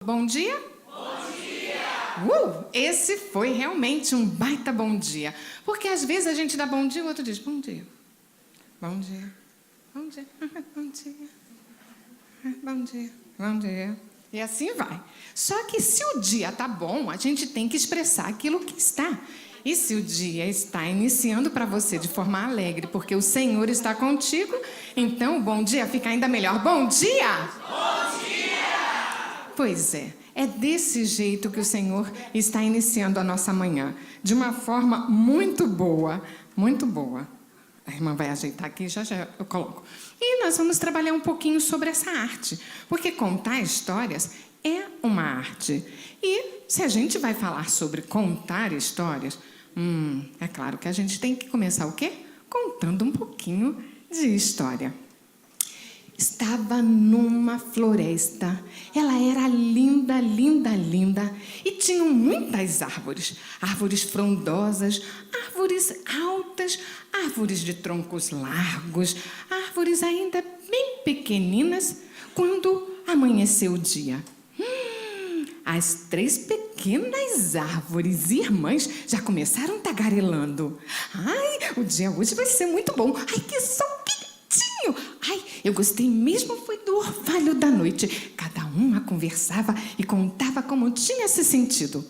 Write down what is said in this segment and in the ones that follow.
Bom dia? Bom dia! Esse foi realmente um baita bom dia. Porque às vezes a gente dá bom dia e o outro diz bom dia. Bom dia. Bom dia. Bom dia. Bom dia. Bom dia. E assim vai. Só que se o dia tá bom, a gente tem que expressar aquilo que está. E se o dia está iniciando para você de forma alegre, porque o Senhor está contigo, então o bom dia fica ainda melhor. Bom dia! Bom dia! Pois é desse jeito que o Senhor está iniciando a nossa manhã. De uma forma muito boa, muito boa. A irmã vai ajeitar aqui, já eu coloco. E nós vamos trabalhar um pouquinho sobre essa arte, porque contar histórias é uma arte. E se a gente vai falar sobre contar histórias, é claro que a gente tem que começar o quê? Contando um pouquinho de história. Estava numa floresta. Ela era linda, linda, linda. E tinham muitas árvores. Árvores frondosas, árvores altas, árvores de troncos largos, árvores ainda bem pequeninas. Quando amanheceu o dia, as 3 pequenas árvores irmãs já começaram tagarelando. Ai, o dia hoje vai ser muito bom. Ai, que sol quentinho. Ai, eu gostei mesmo foi do orvalho da noite. Cada uma conversava e contava como tinha se sentido.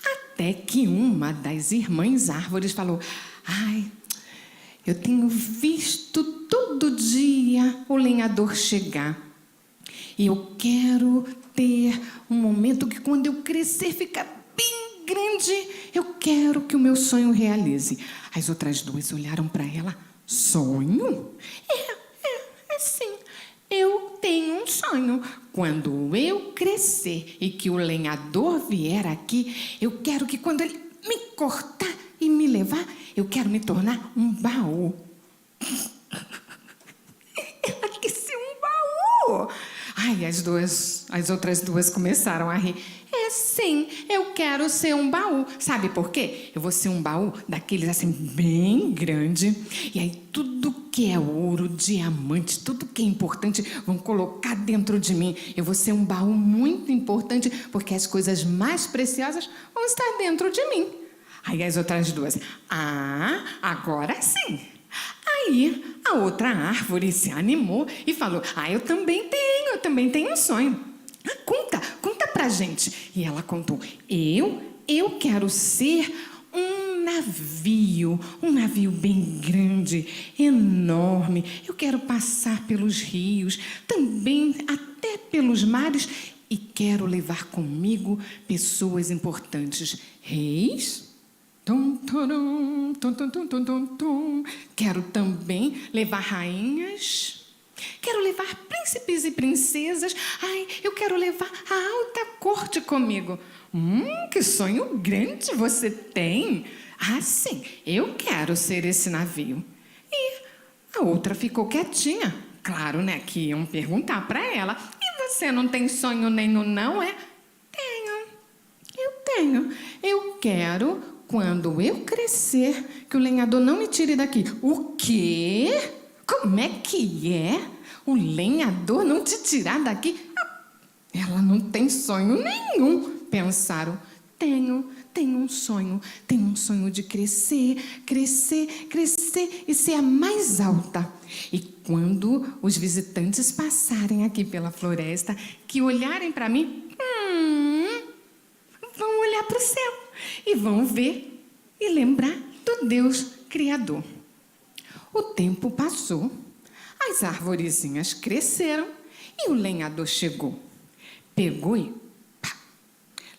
Até que uma das irmãs árvores falou: ai, eu tenho visto todo dia o lenhador chegar. E eu quero ter um momento que quando eu crescer, ficar bem grande, eu quero que o meu sonho realize. As outras 2 olharam para ela. Sonho? É sim. Eu tenho um sonho. Quando eu crescer e que o lenhador vier aqui, eu quero que quando ele me cortar e me levar, eu quero me tornar um baú. Ela quis ser um baú. Ai, as outras 2 começaram a rir. É sim, eu quero ser um baú. Sabe por quê? Eu vou ser um baú daqueles assim bem grande. E aí tudo que é ouro, diamante, tudo que é importante vão colocar dentro de mim. Eu vou ser um baú muito importante porque as coisas mais preciosas vão estar dentro de mim. Aí as outras 2, agora sim. Aí a outra árvore se animou e falou: eu também tenho um sonho. Conta pra gente. E ela contou: eu quero ser um navio bem grande, enorme. Eu quero passar pelos rios, também até pelos mares, e quero levar comigo pessoas importantes, reis. Quero também levar rainhas. Quero levar príncipes e princesas. Ai, eu quero levar a alta corte comigo. Que sonho grande você tem. Sim, eu quero ser esse navio. E a outra ficou quietinha. Claro, né, que iam perguntar para ela: e você não tem sonho nenhum, não, é? Tenho. Eu quero, quando eu crescer, que o lenhador não me tire daqui. O quê? Como é que é? O lenhador não te tirar daqui? Ela não tem sonho nenhum, pensaram. Tenho um sonho. Tenho um sonho de crescer e ser a mais alta. E quando os visitantes passarem aqui pela floresta, que olharem para mim, vão olhar para o céu e vão ver e lembrar do Deus Criador. O tempo passou, as arvorezinhas cresceram e o lenhador chegou. Pegou e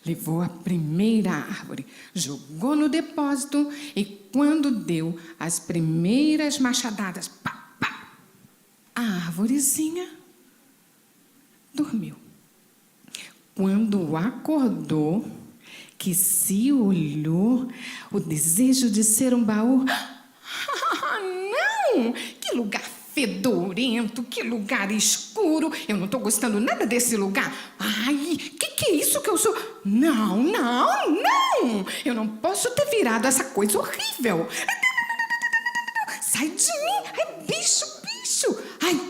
levou a primeira árvore, jogou no depósito e quando deu as primeiras machadadas, a arvorezinha dormiu. Quando acordou, que se olhou, o desejo de ser um baú. Não! Que lugar fedorento, que lugar escuro. Eu não estou gostando nada desse lugar. Ai, que é isso que eu sou? Não! Eu não posso ter virado essa coisa horrível. Sai de mim! Ai, bicho! Ai,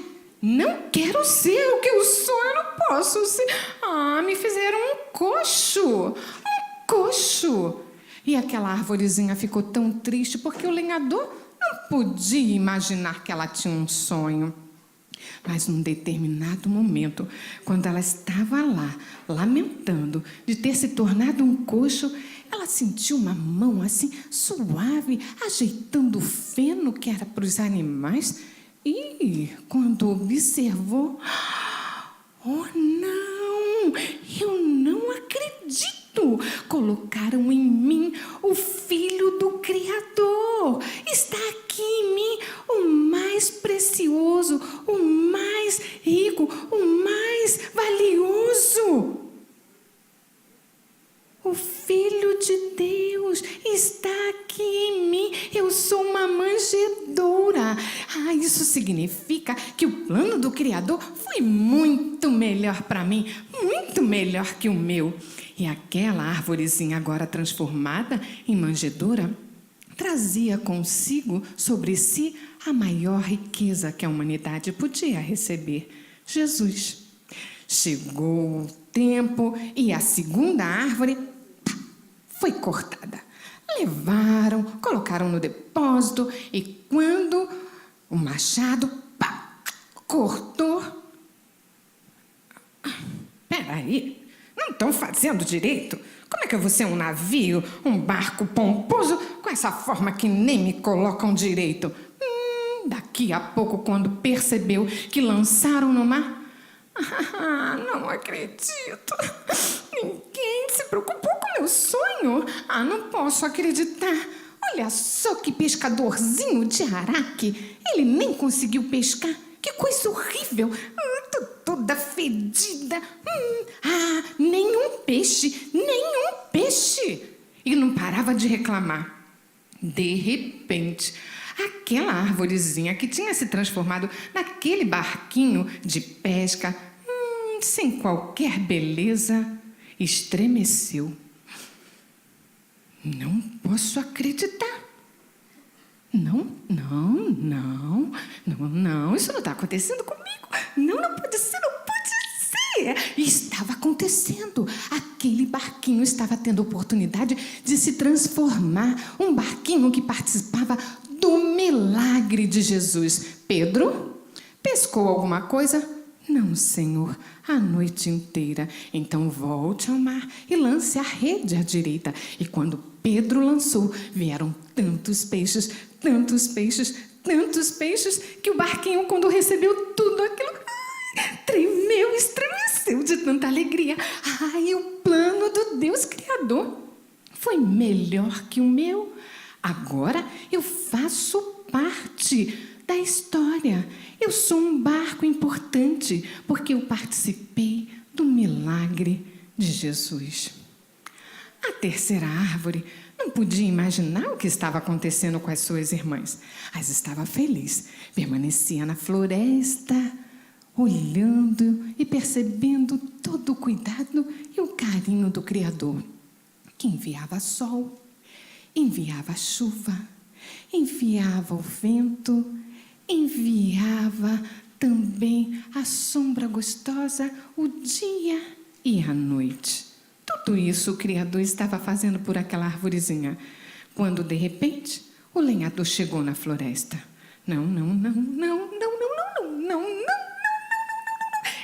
não quero ser o que eu sou, eu não posso. posso ser... me fizeram um coxo. Um coxo. E aquela arvorezinha ficou tão triste porque o lenhador não podia imaginar que ela tinha um sonho. Mas num determinado momento, quando ela estava lá, lamentando de ter se tornado um coxo, ela sentiu uma mão assim, suave, ajeitando o feno que era para os animais. E quando observou, oh não, eu não acredito. Colocaram em mim o Filho do Criador. Está aqui em mim o mais precioso, o mais rico, o mais valioso. O Filho de Deus está aqui em mim. Eu sou uma manjedoura. Isso significa que o plano do Criador foi muito melhor para mim, muito melhor que o meu. E aquela arvorezinha agora transformada em manjedoura trazia consigo sobre si a maior riqueza que a humanidade podia receber: Jesus. Chegou o tempo e a segunda árvore foi cortada. Levaram, colocaram no depósito e quando o machado cortou... Peraí, não estão fazendo direito? Como é que eu vou ser um navio, um barco pomposo com essa forma que nem me colocam direito? Daqui a pouco, quando percebeu que lançaram no mar... não acredito. Ninguém se preocupou com meu sonho. Não posso acreditar. Olha só que pescadorzinho de araque. Ele nem conseguiu pescar. Que coisa horrível. Tô toda fedida. Nenhum peixe. Nenhum peixe. E não parava de reclamar. De repente, aquela arvorezinha que tinha se transformado naquele barquinho de pesca, sem qualquer beleza, estremeceu. Não posso acreditar. Não, isso não está acontecendo comigo. Não pode ser, não pode ser. E estava acontecendo. Aquele barquinho estava tendo oportunidade de se transformar. Um barquinho que participava do milagre de Jesus. Pedro, pescou alguma coisa? Não, Senhor, a noite inteira. Então volte ao mar e lance a rede à direita. E quando Pedro lançou, vieram tantos peixes, que o barquinho, quando recebeu tudo aquilo, tremeu, estremeceu de tanta alegria. O plano do Deus Criador foi melhor que o meu. Agora eu faço parte da história. Eu sou um barco importante porque eu participei do milagre de Jesus. A terceira árvore não podia imaginar o que estava acontecendo com as suas irmãs, mas estava feliz. Permanecia na floresta, olhando e percebendo todo o cuidado e o carinho do Criador, que enviava sol, enviava chuva, enviava o vento, enviava também a sombra gostosa, o dia e a noite. Tudo isso o Criador estava fazendo por aquela arvorezinha, quando de repente o lenhador chegou na floresta. Não.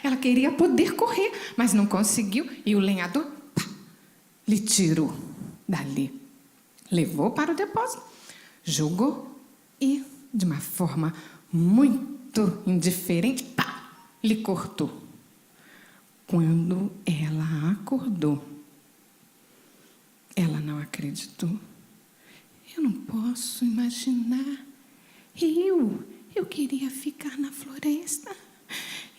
Ela queria poder correr, mas não conseguiu e o lenhador lhe tirou dali. Levou para o depósito, jogou e, de uma forma muito indiferente, lhe cortou. Quando ela acordou, ela não acreditou. Eu não posso imaginar. Eu queria ficar na floresta.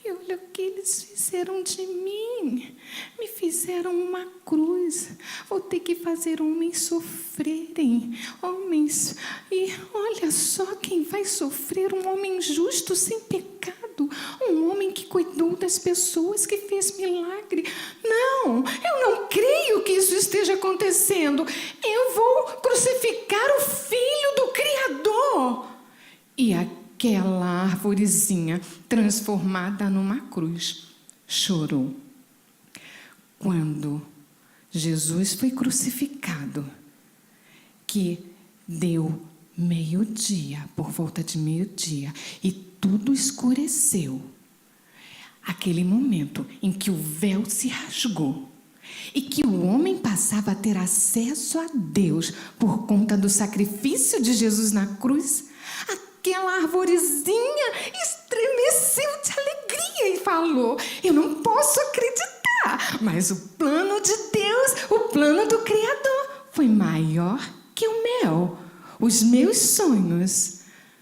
E olha o que eles fizeram de mim. Me fizeram uma cruz. Vou ter que fazer homens sofrerem. Homens. E olha só quem vai sofrer: um homem justo, sem pecado. Um homem que cuidou das pessoas, que fez milagre. Não, eu não creio que isso esteja acontecendo. Eu vou crucificar o Filho do Criador. E aquela arvorezinha transformada numa cruz chorou. Quando Jesus foi crucificado, que deu meio-dia, por volta de meio-dia, e tudo escureceu. Aquele momento em que o véu se rasgou e que o homem passava a ter acesso a Deus por conta do sacrifício de Jesus na cruz, aquela arvorezinha estremeceu de alegria e falou: eu não posso acreditar, mas o plano de Deus, o plano do Criador, foi maior que o meu. Os meus sonhos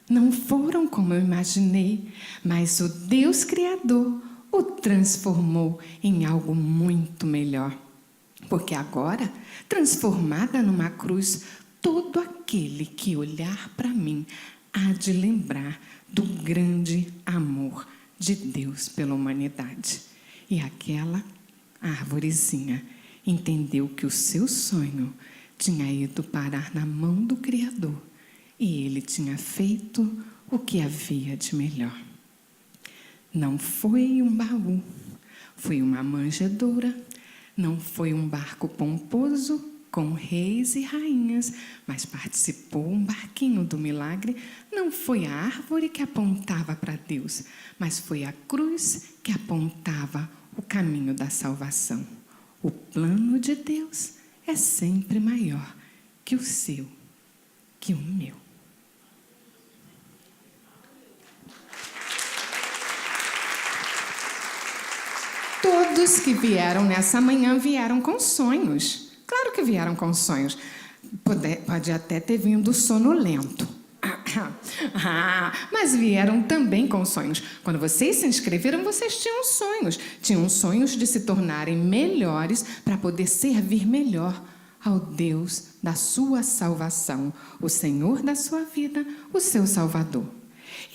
não foram como eu imaginei, mas o Deus Criador o transformou em algo muito melhor. Porque agora, transformada numa cruz, todo aquele que olhar para mim há de lembrar do grande amor de Deus pela humanidade. E aquela arvorezinha entendeu que o seu sonho tinha ido parar na mão do Criador e ele tinha feito o que havia de melhor. Não foi um baú, foi uma manjedoura, não foi um barco pomposo com reis e rainhas, mas participou um barquinho do milagre. Não foi a árvore que apontava para Deus, mas foi a cruz que apontava o caminho da salvação. O plano de Deus é sempre maior que o seu, que o meu. Todos que vieram nessa manhã vieram com sonhos. Claro que vieram com sonhos. Pode até ter vindo sonolento. Mas vieram também com sonhos. Quando vocês se inscreveram, vocês tinham sonhos. Tinham sonhos de se tornarem melhores para poder servir melhor ao Deus da sua salvação, o Senhor da sua vida, o seu Salvador.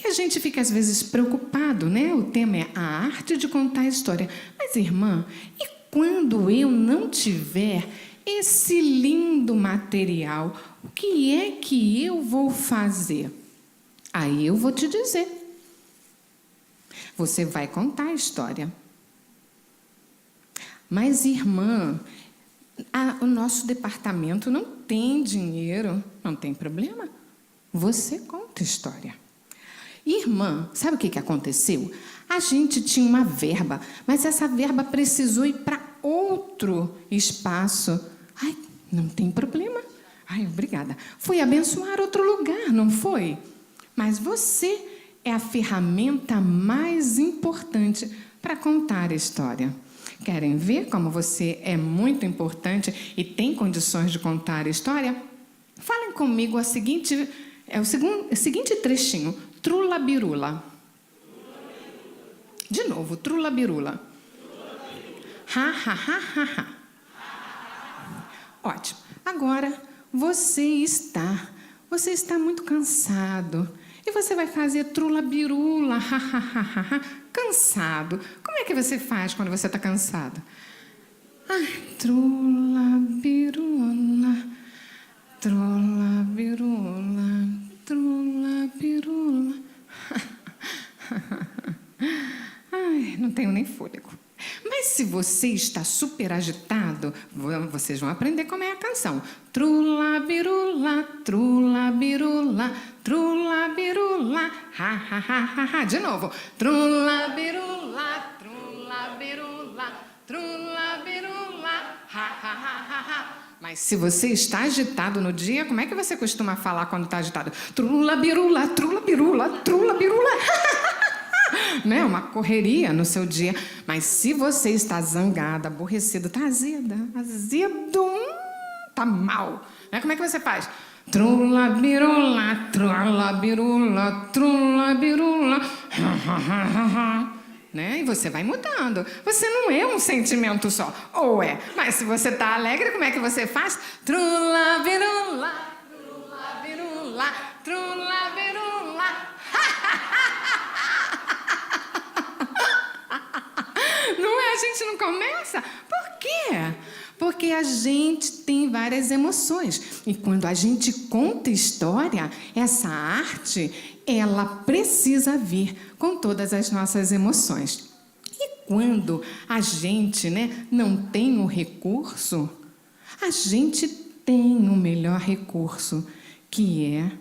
E a gente fica às vezes preocupado, né? O tema é a arte de contar a história. Mas, irmã, e quando eu não tiver esse lindo material, o que é que eu vou fazer? Aí eu vou te dizer. Você vai contar a história. Mas, irmã, o nosso departamento não tem dinheiro. Não tem problema. Você conta a história. Irmã, sabe o que aconteceu? A gente tinha uma verba, mas essa verba precisou ir para outro espaço. Ai, não tem problema. Ai, obrigada. Foi abençoar outro lugar, não foi? Mas você é a ferramenta mais importante para contar a história. Querem ver como você é muito importante e tem condições de contar a história? Falem comigo o seguinte trechinho. Trula birula. De novo, trula birula. Ha, ha, ha, ha, ha. Ótimo. Agora, você está muito cansado. E você vai fazer trula birula, ha, ha, ha, ha, ha, cansado. Como é que você faz quando você está cansado? Ai, trula birula, trula birula, trula birula. Ai, não tenho nem fôlego. Mas se você está super agitado, vocês vão aprender como é a canção. Trula birula, trula birula, trula birula, ha ha ha ha ha. De novo. Trula birula, trula birula, trula birula, ha ha ha ha ha. Mas se você está agitado no dia, como é que você costuma falar quando está agitado? Trula birula, trula birula, trula birula. Né? Uma correria no seu dia. Mas se você está zangada, aborrecido, está azedo, está mal. Né? Como é que você faz? Trula birula, trula birula, trula birula. Né? E você vai mudando. Você não é um sentimento só. Ou é. Mas se você está alegre, como é que você faz? Trula birula, trula birula, trula birula. Não é? A gente não começa? Por quê? Porque a gente tem várias emoções. E quando a gente conta história, essa arte, ela precisa vir com todas as nossas emoções. E quando a gente, não tem o recurso, a gente tem o melhor recurso, que é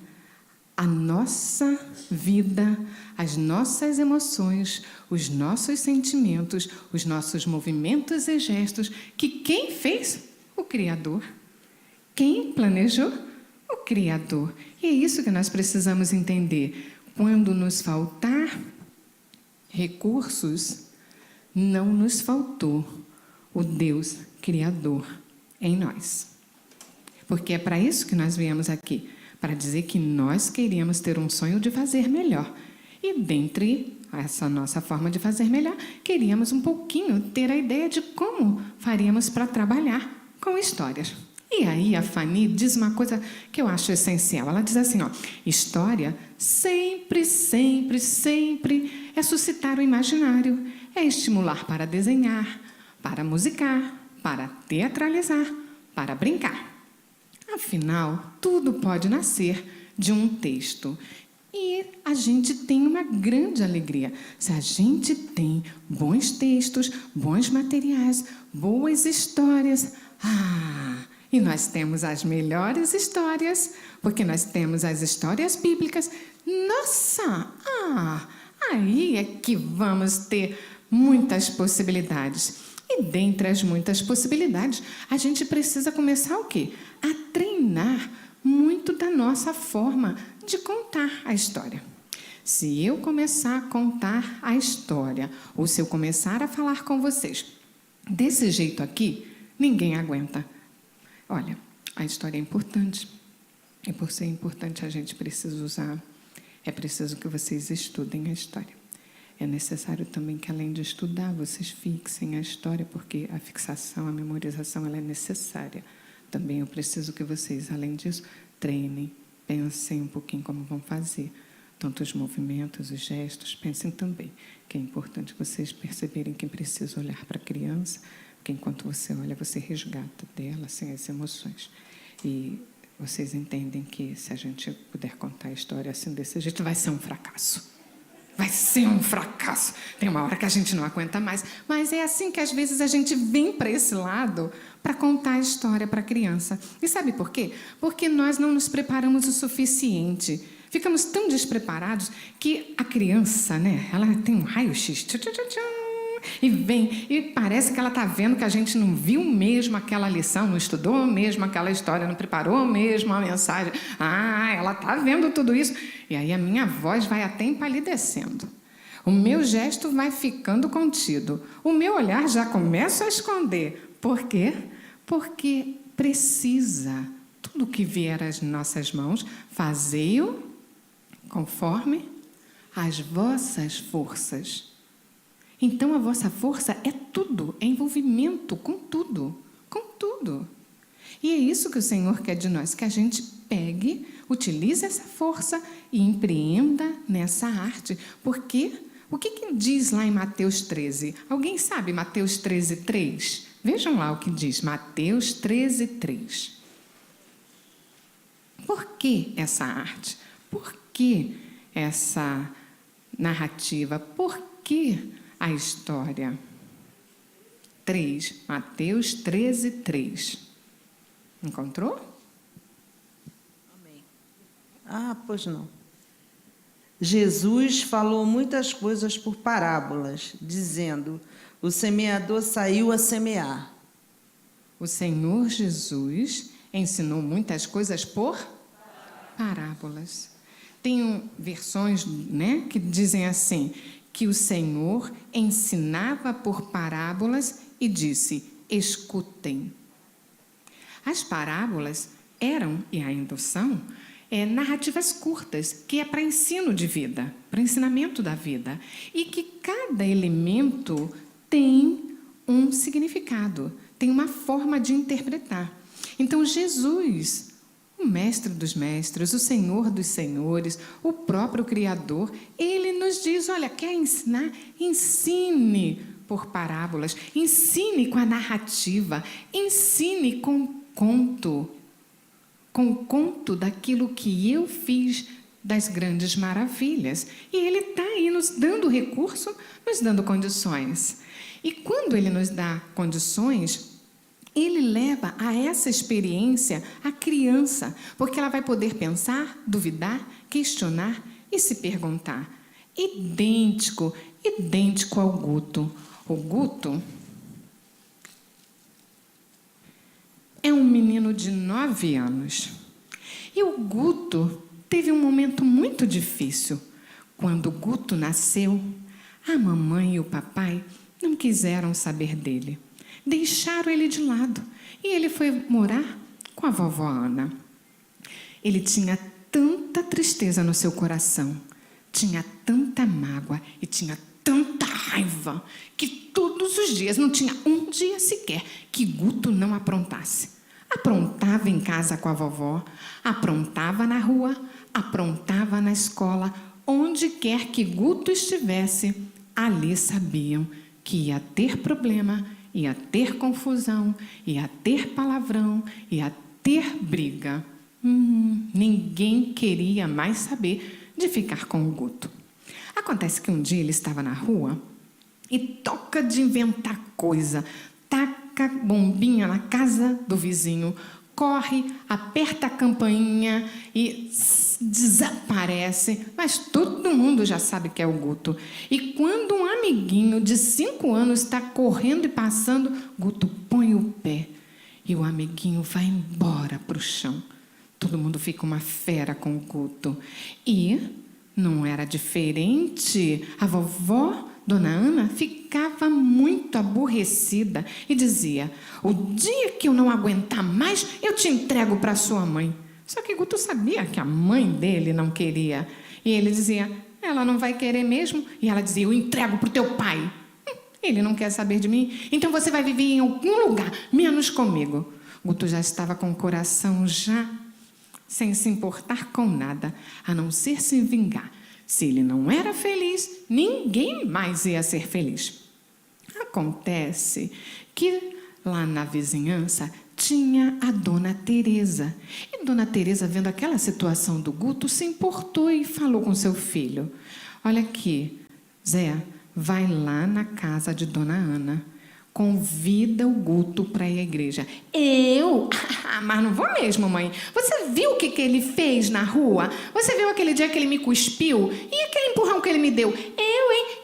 a nossa vida, as nossas emoções, os nossos sentimentos, os nossos movimentos e gestos, que quem fez? O Criador. Quem planejou? O Criador. E é isso que nós precisamos entender. Quando nos faltar recursos, não nos faltou o Deus Criador em nós. Porque é para isso que nós viemos aqui, para dizer que nós queríamos ter um sonho de fazer melhor. E dentre essa nossa forma de fazer melhor, queríamos um pouquinho ter a ideia de como faríamos para trabalhar com histórias. E aí a Fanny diz uma coisa que eu acho essencial. Ela diz assim, história sempre, sempre, sempre é suscitar o imaginário, é estimular para desenhar, para musicar, para teatralizar, para brincar. Afinal, tudo pode nascer de um texto. E a gente tem uma grande alegria. Se a gente tem bons textos, bons materiais, boas histórias. E nós temos as melhores histórias, porque nós temos as histórias bíblicas. Nossa! Aí é que vamos ter muitas possibilidades. E dentre as muitas possibilidades, a gente precisa começar o quê? A treinar muito da nossa forma de contar a história. Se eu começar a contar a história, ou se eu começar a falar com vocês desse jeito aqui, ninguém aguenta. Olha, a história é importante. E por ser importante, a gente precisa usar. É preciso que vocês estudem a história. É necessário também que, além de estudar, vocês fixem a história, porque a fixação, a memorização, ela é necessária. Também eu preciso que vocês, além disso, treinem, pensem um pouquinho como vão fazer. Tanto os movimentos, os gestos, pensem também que é importante vocês perceberem que precisa olhar para a criança, porque enquanto você olha, você resgata dela assim, as emoções. E vocês entendem que se a gente puder contar a história assim desse jeito, vai ser um fracasso. Vai ser um fracasso. Tem uma hora que a gente não aguenta mais. Mas é assim que, às vezes, a gente vem para esse lado para contar a história para a criança. E sabe por quê? Porque nós não nos preparamos o suficiente. Ficamos tão despreparados que a criança, ela tem um raio-x. E vem, e parece que ela está vendo que a gente não viu mesmo aquela lição, não estudou mesmo aquela história, não preparou mesmo a mensagem. Ela está vendo tudo isso. E aí a minha voz vai até empalidecendo. O meu gesto vai ficando contido. O meu olhar já começa a esconder. Por quê? Porque precisa, tudo que vier às nossas mãos, fazei-o conforme as vossas forças. Então, a vossa força é tudo, é envolvimento com tudo, com tudo. E é isso que o Senhor quer de nós, que a gente pegue, utilize essa força e empreenda nessa arte. Porque, o que diz lá em Mateus 13? Alguém sabe Mateus 13, 3? Vejam lá o que diz, Mateus 13, 3. Por que essa arte? Por que essa narrativa? Por que a história? 3, Mateus 13, 3. Encontrou? Amém. Pois não. Jesus falou muitas coisas por parábolas, dizendo: o semeador saiu a semear. O Senhor Jesus ensinou muitas coisas por parábolas. Tem versões, que dizem assim, que o Senhor ensinava por parábolas e disse: escutem. As parábolas eram, e ainda são, narrativas curtas, que é para ensino de vida, para ensinamento da vida, e que cada elemento tem um significado, tem uma forma de interpretar. Então, Jesus, o mestre dos mestres, o Senhor dos senhores, o próprio Criador, ele nos diz, olha, quer ensinar? Ensine por parábolas, ensine com a narrativa, ensine com o conto daquilo que eu fiz das grandes maravilhas. E Ele está aí nos dando recurso, nos dando condições. E quando Ele nos dá condições, Ele leva a essa experiência a criança, porque ela vai poder pensar, duvidar, questionar e se perguntar. Idêntico ao Guto. O Guto é um menino de 9 anos. E o Guto teve um momento muito difícil. Quando o Guto nasceu, a mamãe e o papai não quiseram saber dele. Deixaram ele de lado. E ele foi morar com a vovó Ana. Ele tinha tanta tristeza no seu coração, tinha tanta mágoa e tinha tanta raiva, que todos os dias, não tinha um dia sequer que Guto não aprontasse. Aprontava em casa com a vovó, aprontava na rua, aprontava na escola, onde quer que Guto estivesse, ali sabiam que ia ter problema, ia ter confusão, ia ter palavrão, ia ter briga. Ninguém queria mais saber de ficar com o Guto. Acontece que um dia ele estava na rua e toca de inventar coisa, taca bombinha na casa do vizinho, corre, aperta a campainha e desaparece, mas todo mundo já sabe que é o Guto. E quando um amiguinho de 5 anos está correndo e passando, Guto põe o pé e o amiguinho vai embora para o chão. Todo mundo fica uma fera com o Guto. E não era diferente. A vovó, Dona Ana, ficava muito aborrecida e dizia: o dia que eu não aguentar mais, eu te entrego para sua mãe. Só que Guto sabia que a mãe dele não queria. E ele dizia: ela não vai querer mesmo. E ela dizia: eu entrego para o teu pai. Ele não quer saber de mim, então você vai viver em algum lugar, menos comigo. Guto já estava com o coração sem se importar com nada, a não ser se vingar. Se ele não era feliz, ninguém mais ia ser feliz. Acontece que lá na vizinhança tinha a Dona Teresa. E Dona Teresa, vendo aquela situação do Guto, se importou e falou com seu filho: olha aqui, Zé, vai lá na casa de Dona Ana, convida o Guto para ir à igreja. Eu? Mas não vou mesmo, mãe. Você viu o que ele fez na rua? Você viu aquele dia que ele me cuspiu? E aquele empurrão que ele me deu?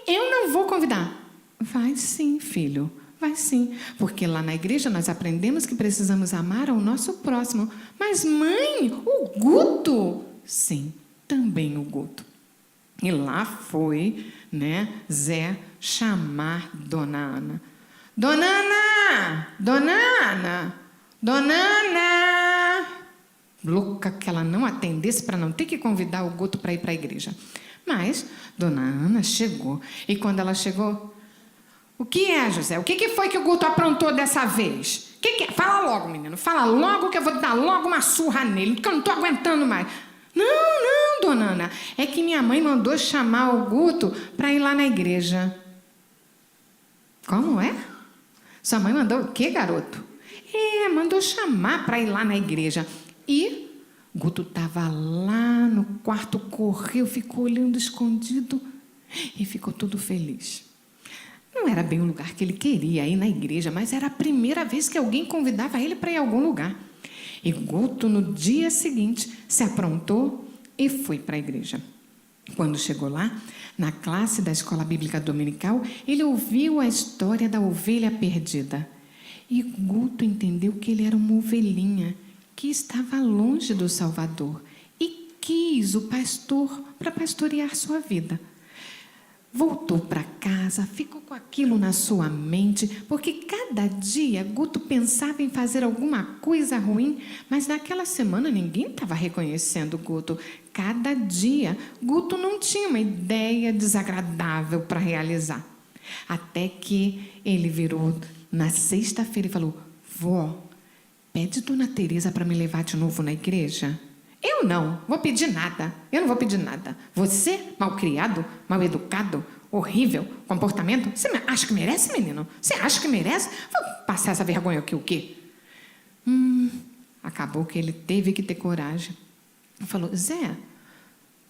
Eu não vou convidar. Vai sim, filho. Vai sim. Porque lá na igreja nós aprendemos que precisamos amar ao nosso próximo. Mas, mãe, o Guto? Sim, também o Guto. E lá foi, Zé chamar Dona Ana. Dona Ana! Dona Ana! Dona Ana! Louca que ela não atendesse para não ter que convidar o Guto para ir para a igreja. Mas Dona Ana chegou. E quando ela chegou: o que é, José? O que foi que o Guto aprontou dessa vez? O que é? Fala logo, menino. Fala logo que eu vou dar logo uma surra nele, porque eu não estou aguentando mais. Não, Dona Ana. É que minha mãe mandou chamar o Guto para ir lá na igreja. Como é? Sua mãe mandou o quê, garoto? Mandou chamar para ir lá na igreja. E Guto estava lá no quarto, correu, ficou olhando escondido e ficou todo feliz. Não era bem o lugar que ele queria ir na igreja, mas era a primeira vez que alguém convidava ele para ir a algum lugar. E Guto, no dia seguinte, se aprontou e foi para a igreja. Quando chegou lá, na classe da escola bíblica dominical, ele ouviu a história da ovelha perdida. E Guto entendeu que ele era uma ovelhinha que estava longe do Salvador e quis o pastor para pastorear sua vida. Voltou para casa, ficou com aquilo na sua mente, porque cada dia Guto pensava em fazer alguma coisa ruim, mas naquela semana ninguém estava reconhecendo Guto. Cada dia Guto não tinha uma ideia desagradável para realizar. Até que ele virou na sexta-feira e falou: vó, pede Dona Teresa para me levar de novo na igreja. Eu não vou pedir nada. Eu não vou pedir nada. Você, malcriado, mal educado, horrível comportamento, você acha que merece, menino? Você acha que merece? Vou passar essa vergonha aqui, o quê? Acabou que ele teve que ter coragem. Ele falou: Zé,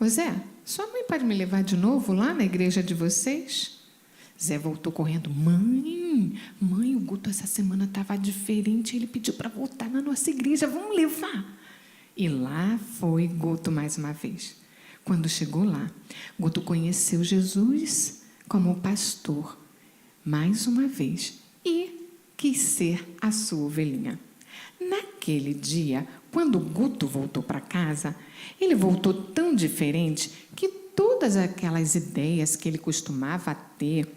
Ô Zé, sua mãe pode me levar de novo lá na igreja de vocês? Zé voltou correndo. Mãe, o Guto essa semana estava diferente. Ele pediu para voltar na nossa igreja. Vamos levar. E lá foi Guto mais uma vez. Quando chegou lá, Guto conheceu Jesus como pastor mais uma vez e quis ser a sua ovelhinha. Naquele dia, quando Guto voltou para casa, ele voltou tão diferente que todas aquelas ideias que ele costumava ter,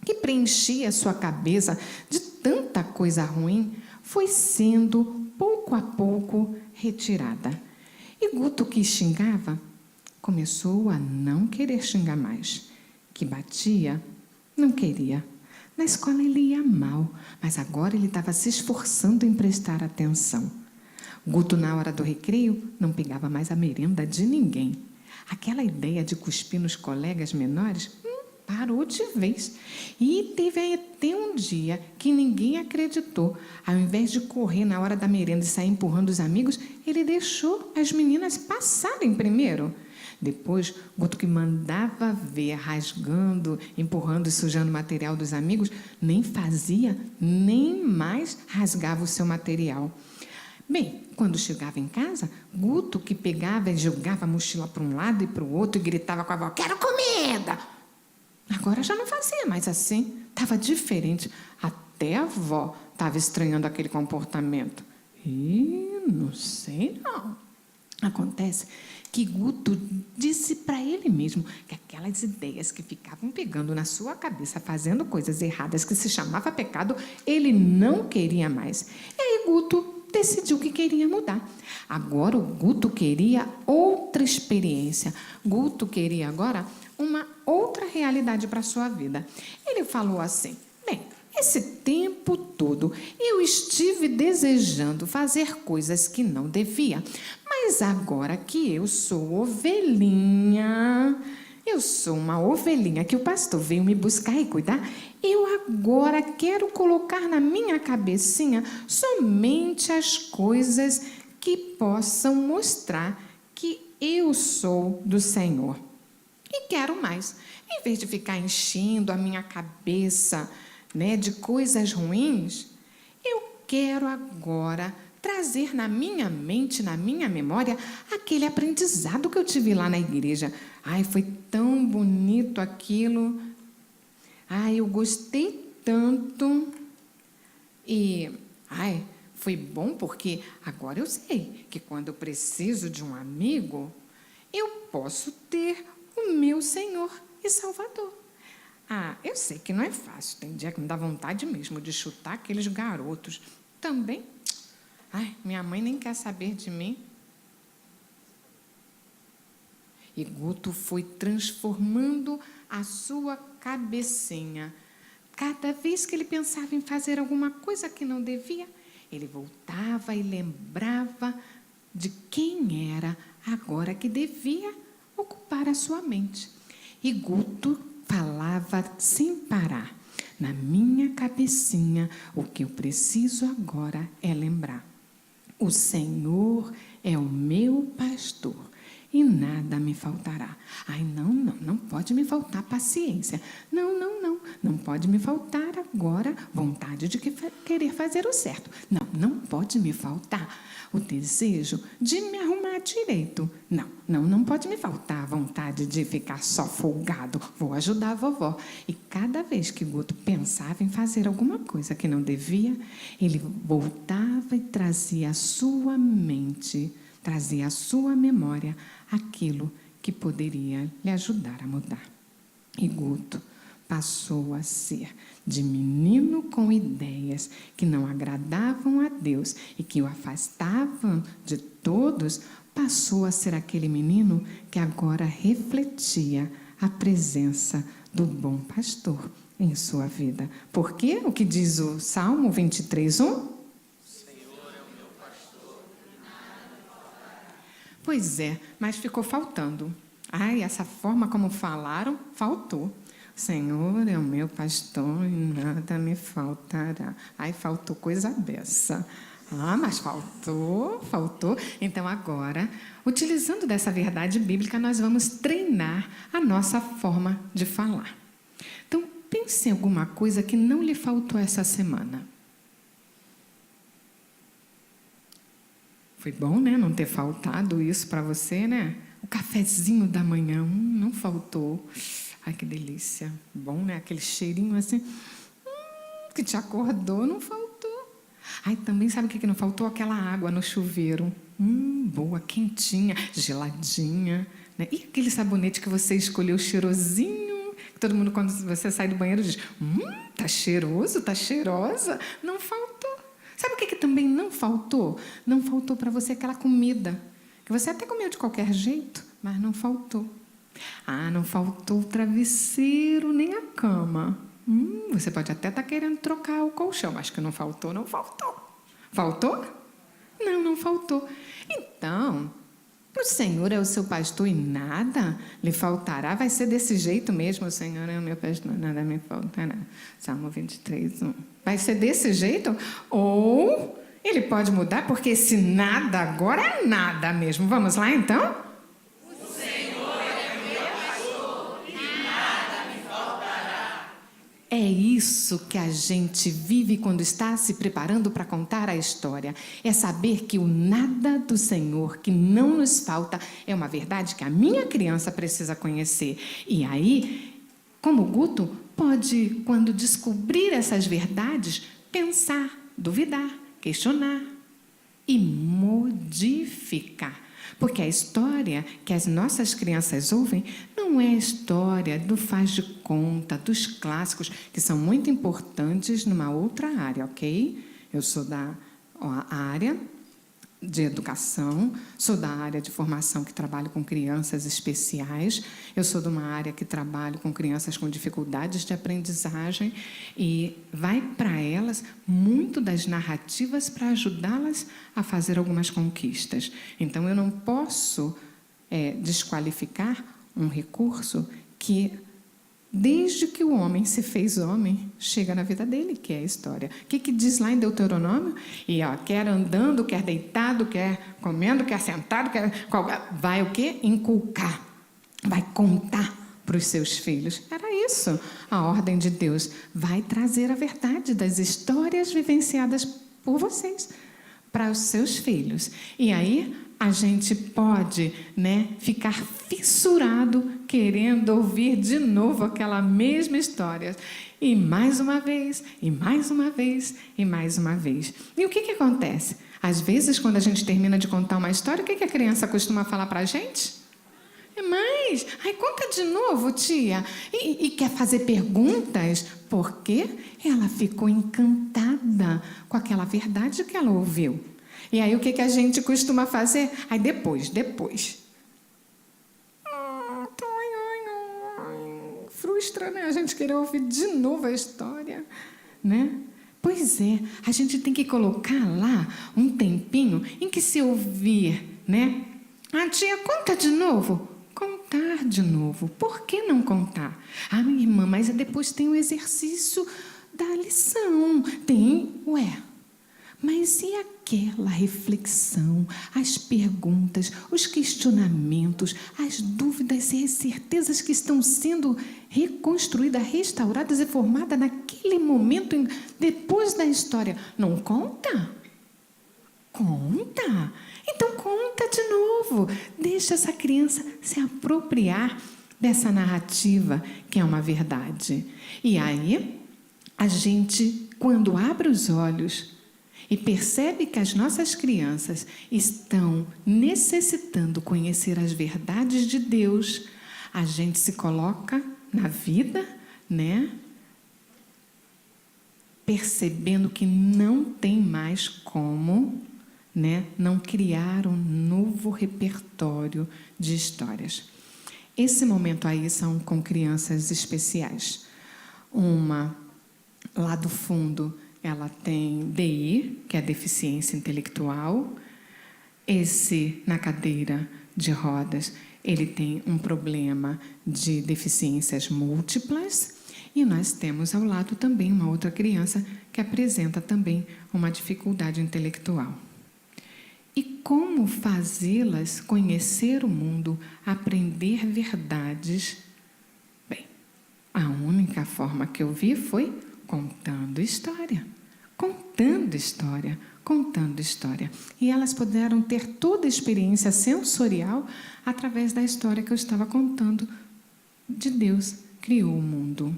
que preenchia sua cabeça de tanta coisa ruim, foi sendo, pouco a pouco, retirada. E Guto, que xingava, começou a não querer xingar mais. Que batia, não queria. Na escola ele ia mal, mas agora ele estava se esforçando em prestar atenção. Guto, na hora do recreio, não pegava mais a merenda de ninguém. Aquela ideia de cuspir nos colegas menores parou de vez. E teve até um dia que ninguém acreditou. Ao invés de correr na hora da merenda e sair empurrando os amigos, ele deixou as meninas passarem primeiro. Depois, Guto, que mandava ver rasgando, empurrando e sujando o material dos amigos, nem fazia, nem mais rasgava o seu material. Bem, quando chegava em casa, Guto, que pegava e jogava a mochila para um lado e para o outro e gritava com a avó, quero comida! Agora já não fazia mais assim, estava diferente. Até a avó estava estranhando aquele comportamento. E não sei não. Acontece que Guto disse para ele mesmo que aquelas ideias que ficavam pegando na sua cabeça, fazendo coisas erradas que se chamava pecado, ele não queria mais. E aí Guto decidiu que queria mudar. Agora o Guto queria outra experiência. Guto queria agora uma outra realidade para a sua vida. Ele falou assim, bem, esse tempo todo eu estive desejando fazer coisas que não devia, mas agora que eu sou ovelhinha, eu sou uma ovelhinha que o pastor veio me buscar e cuidar, eu agora quero colocar na minha cabecinha somente as coisas que possam mostrar que eu sou do Senhor. E quero mais. Em vez de ficar enchendo a minha cabeça, de coisas ruins, eu quero agora trazer na minha mente, na minha memória, aquele aprendizado que eu tive lá na igreja. Ai, foi tão bonito aquilo. Ai, eu gostei tanto. E, foi bom porque agora eu sei que quando eu preciso de um amigo, eu posso ter o meu Senhor e Salvador. Eu sei que não é fácil. Tem dia que me dá vontade mesmo de chutar aqueles garotos. Também, minha mãe nem quer saber de mim. E Guto foi transformando a sua cabecinha. Cada vez que ele pensava em fazer alguma coisa que não devia, ele voltava e lembrava de quem era agora que devia ocupar a sua mente. E Guto falava sem parar. Na minha cabecinha, o que eu preciso agora é lembrar. O Senhor é o meu pastor e nada me faltará. Não pode me faltar paciência. Não pode me faltar agora vontade de querer fazer o certo. Não pode me faltar o desejo de me arrumar direito. Não pode me faltar a vontade de ficar só folgado. Vou ajudar a vovó. E cada vez que Guto pensava em fazer alguma coisa que não devia, ele voltava e trazia à sua mente, trazia à sua memória aquilo que poderia lhe ajudar a mudar. E Guto passou a ser de menino com ideias que não agradavam a Deus e que o afastavam de todos, passou a ser aquele menino que agora refletia a presença do bom pastor em sua vida. Porque o que diz o Salmo 23:1? Pois é, mas ficou faltando. Essa forma como falaram, faltou. O Senhor é o meu pastor e nada me faltará. Faltou coisa dessa. Ah, mas faltou. Então agora, utilizando dessa verdade bíblica, nós vamos treinar a nossa forma de falar. Então, pense em alguma coisa que não lhe faltou essa semana. Foi bom, né? Não ter faltado isso para você, né? O cafezinho da manhã, não faltou. Ai, que delícia. Bom, né? Aquele cheirinho assim, que te acordou, não faltou. Ai, também sabe o que não faltou? Aquela água no chuveiro. Boa, quentinha, geladinha. Né? E aquele sabonete que você escolheu cheirosinho, que todo mundo, quando você sai do banheiro, diz, tá cheiroso, tá cheirosa. Não faltou. Sabe o que também não faltou? Não faltou para você aquela comida, que você até comeu de qualquer jeito, mas não faltou. Ah, não faltou o travesseiro nem a cama. Você pode até estar querendo trocar o colchão, mas que não faltou, não faltou. Faltou? Não faltou. Então, o Senhor é o seu pastor e nada lhe faltará. Vai ser desse jeito mesmo, o Senhor é o meu pastor, nada me faltará. Salmo 23, 1. Vai ser desse jeito? Ou ele pode mudar, porque esse nada agora é nada mesmo. Vamos lá, então? O Senhor é meu pastor e nada me faltará. É isso que a gente vive quando está se preparando para contar a história. É saber que o nada do Senhor, que não nos falta, é uma verdade que a minha criança precisa conhecer. E aí, como o Guto, pode, quando descobrir essas verdades, pensar, duvidar, questionar e modificar. Porque a história que as nossas crianças ouvem não é a história do faz de conta, dos clássicos, que são muito importantes numa outra área, ok? Eu sou da área de educação, sou da área de formação que trabalho com crianças especiais, eu sou de uma área que trabalho com crianças com dificuldades de aprendizagem e vai para elas muito das narrativas para ajudá-las a fazer algumas conquistas. Então, eu não posso desqualificar um recurso que, desde que o homem se fez homem, chega na vida dele, que é a história. O que diz lá em Deuteronômio? E, quer andando, quer deitado, quer comendo, quer sentado, vai o quê? Inculcar. Vai contar para os seus filhos. Era isso, a ordem de Deus. Vai trazer a verdade das histórias vivenciadas por vocês para os seus filhos. E aí a gente pode, ficar fissurado querendo ouvir de novo aquela mesma história. E mais uma vez, e mais uma vez, e mais uma vez. E o que acontece? Às vezes, quando a gente termina de contar uma história, o que a criança costuma falar para a gente? Mas, conta de novo, tia. E quer fazer perguntas, porque ela ficou encantada com aquela verdade que ela ouviu. E aí, o que a gente costuma fazer? Aí, depois. Frustra, né? A gente querer ouvir de novo a história, né? Pois é, a gente tem que colocar lá um tempinho em que se ouvir, né? Tia, conta de novo. Contar de novo. Por que não contar? Minha irmã, mas depois tem o exercício da lição. Mas e aquela reflexão, as perguntas, os questionamentos, as dúvidas e as certezas que estão sendo reconstruídas, restauradas e formadas naquele momento, depois da história? Não conta? Conta! Então conta de novo. Deixa essa criança se apropriar dessa narrativa que é uma verdade. E aí, a gente, quando abre os olhos e percebe que as nossas crianças estão necessitando conhecer as verdades de Deus, a gente se coloca na vida, percebendo que não tem mais como, não criar um novo repertório de histórias. Esse momento aí são com crianças especiais. Uma, lá do fundo, ela tem DI, que é deficiência intelectual. Esse, na cadeira de rodas, ele tem um problema de deficiências múltiplas. E nós temos ao lado também uma outra criança que apresenta também uma dificuldade intelectual. E como fazê-las conhecer o mundo, aprender verdades? Bem, a única forma que eu vi foi contando história. Contando história, contando história. E elas puderam ter toda a experiência sensorial através da história que eu estava contando de Deus criou o mundo.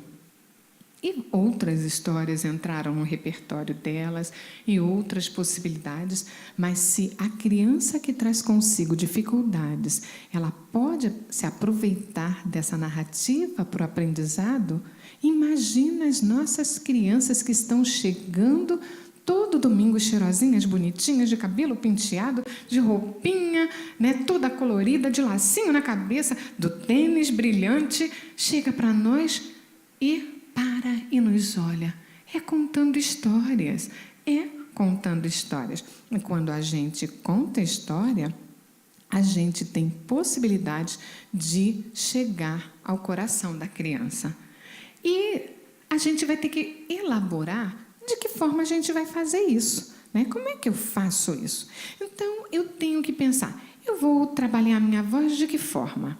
E outras histórias entraram no repertório delas e outras possibilidades, mas se a criança que traz consigo dificuldades, ela pode se aproveitar dessa narrativa para o aprendizado, imagina as nossas crianças que estão chegando todo domingo cheirosinhas, bonitinhas, de cabelo penteado, de roupinha, né, toda colorida, de lacinho na cabeça, do tênis brilhante, chega para nós e para e nos olha. É contando histórias. É contando histórias. E quando a gente conta história, a gente tem possibilidade de chegar ao coração da criança. E a gente vai ter que elaborar de que forma a gente vai fazer isso, né? Como é que eu faço isso? Então, eu tenho que pensar, eu vou trabalhar a minha voz de que forma?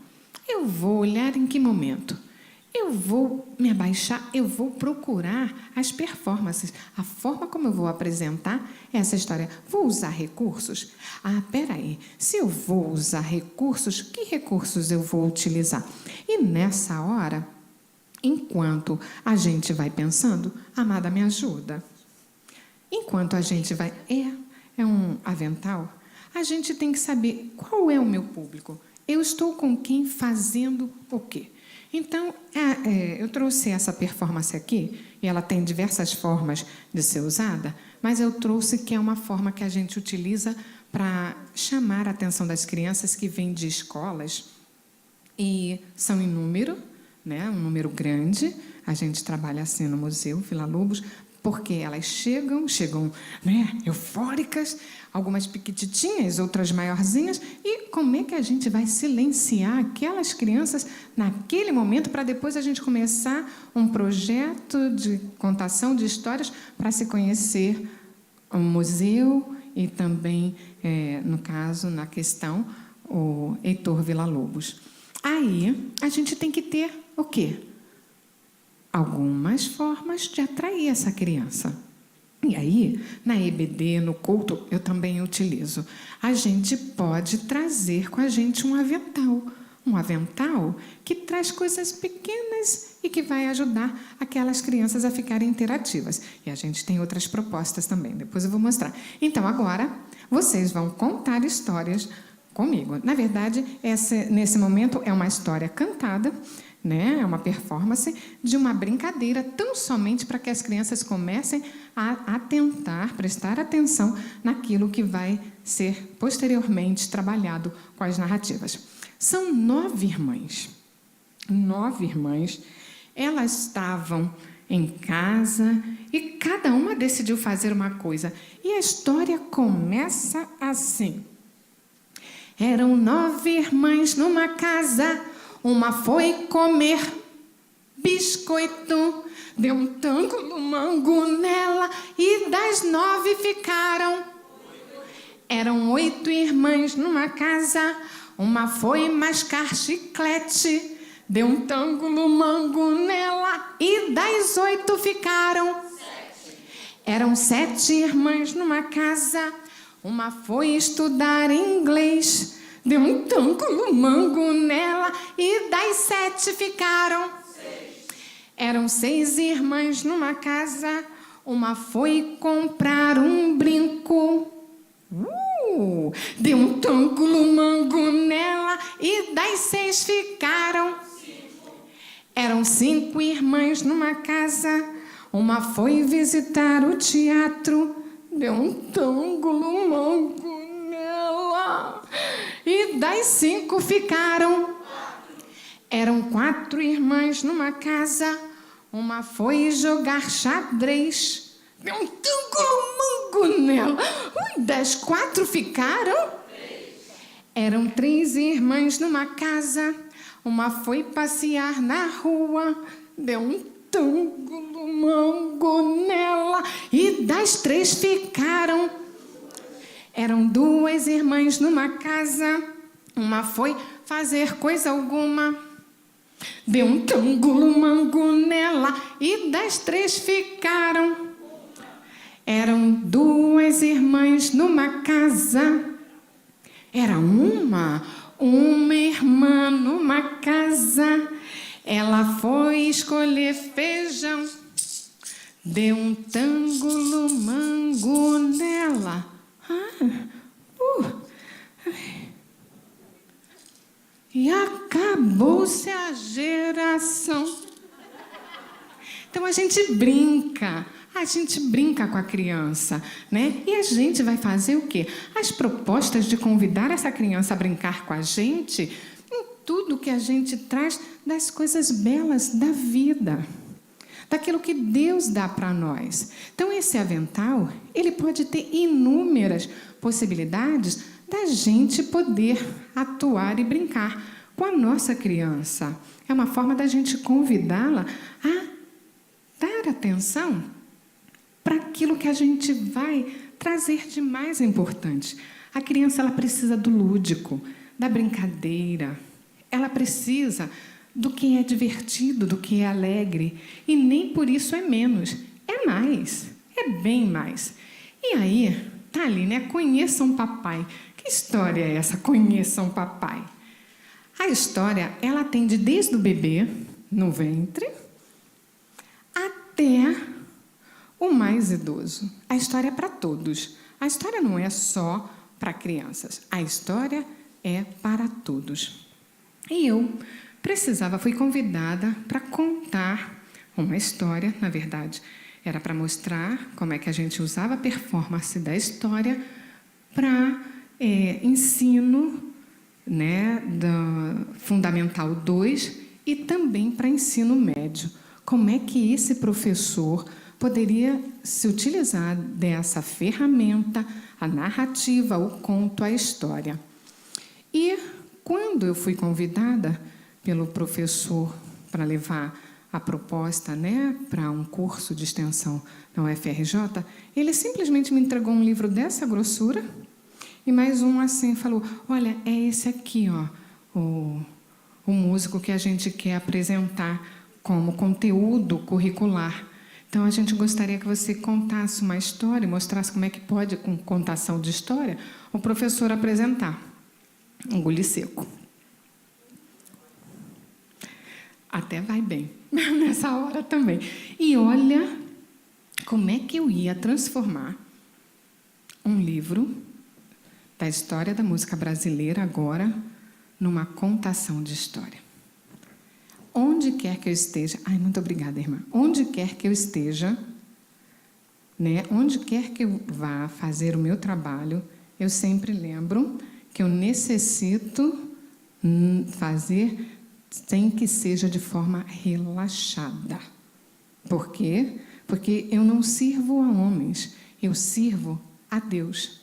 Eu vou olhar em que momento? Eu vou me abaixar, eu vou procurar as performances, a forma como eu vou apresentar essa história. Vou usar recursos? Ah, peraí, se eu vou usar recursos, que recursos eu vou utilizar? E nessa hora, enquanto a gente vai pensando, amada, me ajuda. Enquanto a gente vai... É um avental. A gente tem que saber qual é o meu público. Eu estou com quem fazendo o quê? Então, eu trouxe essa performance aqui, e ela tem diversas formas de ser usada, mas eu trouxe que é uma forma que a gente utiliza para chamar a atenção das crianças que vêm de escolas, e são em número, né, um número grande. A gente trabalha assim no Museu Vila Lobos, porque elas chegam, né, eufóricas, algumas pequititinhas, outras maiorzinhas, e como é que a gente vai silenciar aquelas crianças naquele momento para depois a gente começar um projeto de contação de histórias para se conhecer o museu e também, no caso, na questão, o Heitor Vila Lobos. Aí, a gente tem que ter o quê? Algumas formas de atrair essa criança. E aí, na EBD, no culto, eu também utilizo. A gente pode trazer com a gente um avental. Um avental que traz coisas pequenas e que vai ajudar aquelas crianças a ficarem interativas. E a gente tem outras propostas também, depois eu vou mostrar. Então, agora, vocês vão contar histórias comigo. Na verdade, nesse momento é uma história cantada, né? É uma performance de uma brincadeira, tão somente para que as crianças comecem a tentar prestar atenção naquilo que vai ser posteriormente trabalhado com as narrativas. São 9 irmãs. 9 irmãs. Elas estavam em casa e cada uma decidiu fazer uma coisa. E a história começa assim. Eram 9 irmãs numa casa. Uma foi comer biscoito, deu um tanco no mango nela e das 9 ficaram. Eram 8 irmãs numa casa, uma foi mascar chiclete, deu um tango no mango nela e das 8 ficaram. Eram 7 irmãs numa casa, uma foi estudar inglês, deu um tanco no mango nela e das 7 ficaram. Eram 6 irmãs numa casa, uma foi comprar um brinco. Deu um tanco no mango nela e das 6 ficaram. Eram 5 irmãs numa casa, uma foi visitar o teatro, deu um tango no mango nela e das 5 ficaram. Eram 4 irmãs numa casa, uma foi jogar xadrez, deu um tango no mango nela, das 4 ficaram. Eram 3 irmãs numa casa, uma foi passear na rua, deu um tango nela. E das 3 ficaram. Eram 2 irmãs numa casa. Uma foi fazer coisa alguma. Deu um tango nela. E das 3 ficaram. Eram 2 irmãs numa casa. Era uma irmã numa casa. Ela foi escolher feijão. Deu um tango nela. E acabou-se a geração. Então a gente brinca com a criança, né? E a gente vai fazer o quê? As propostas de convidar essa criança a brincar com a gente em tudo que a gente traz das coisas belas da vida, daquilo que Deus dá para nós. Então esse avental, ele pode ter inúmeras possibilidades da gente poder atuar e brincar com a nossa criança. É uma forma da gente convidá-la a dar atenção para aquilo que a gente vai trazer de mais importante. A criança, ela precisa do lúdico, da brincadeira. Ela precisa do que é divertido, do que é alegre. E nem por isso é menos. É mais. É bem mais. E aí, tá ali, né? Conheçam papai. Que história é essa? Conheçam papai. A história, ela atende desde o bebê, no ventre, até o mais idoso. A história é para todos. A história não é só para crianças. A história é para todos. E eu fui convidada para contar uma história, na verdade. Era para mostrar como é que a gente usava a performance da história para ensino, né, do Fundamental 2 e também para ensino médio. Como é que esse professor poderia se utilizar dessa ferramenta, a narrativa, o conto, a história. E quando eu fui convidada pelo professor para levar a proposta, né, para um curso de extensão na UFRJ, ele simplesmente me entregou um livro dessa grossura e mais um assim, falou, olha, é esse aqui, ó, o músico que a gente quer apresentar como conteúdo curricular. Então, a gente gostaria que você contasse uma história, mostrasse como é que pode, com contação de história, o professor apresentar. Engoli seco. Até vai bem, nessa hora também. E olha como é que eu ia transformar um livro da história da música brasileira agora numa contação de história. Onde quer que eu esteja... Ai, muito obrigada, irmã. Onde quer que eu esteja, né, onde quer que eu vá fazer o meu trabalho, eu sempre lembro que eu necessito fazer sem que seja de forma relaxada. Por quê? Porque eu não sirvo a homens, eu sirvo a Deus.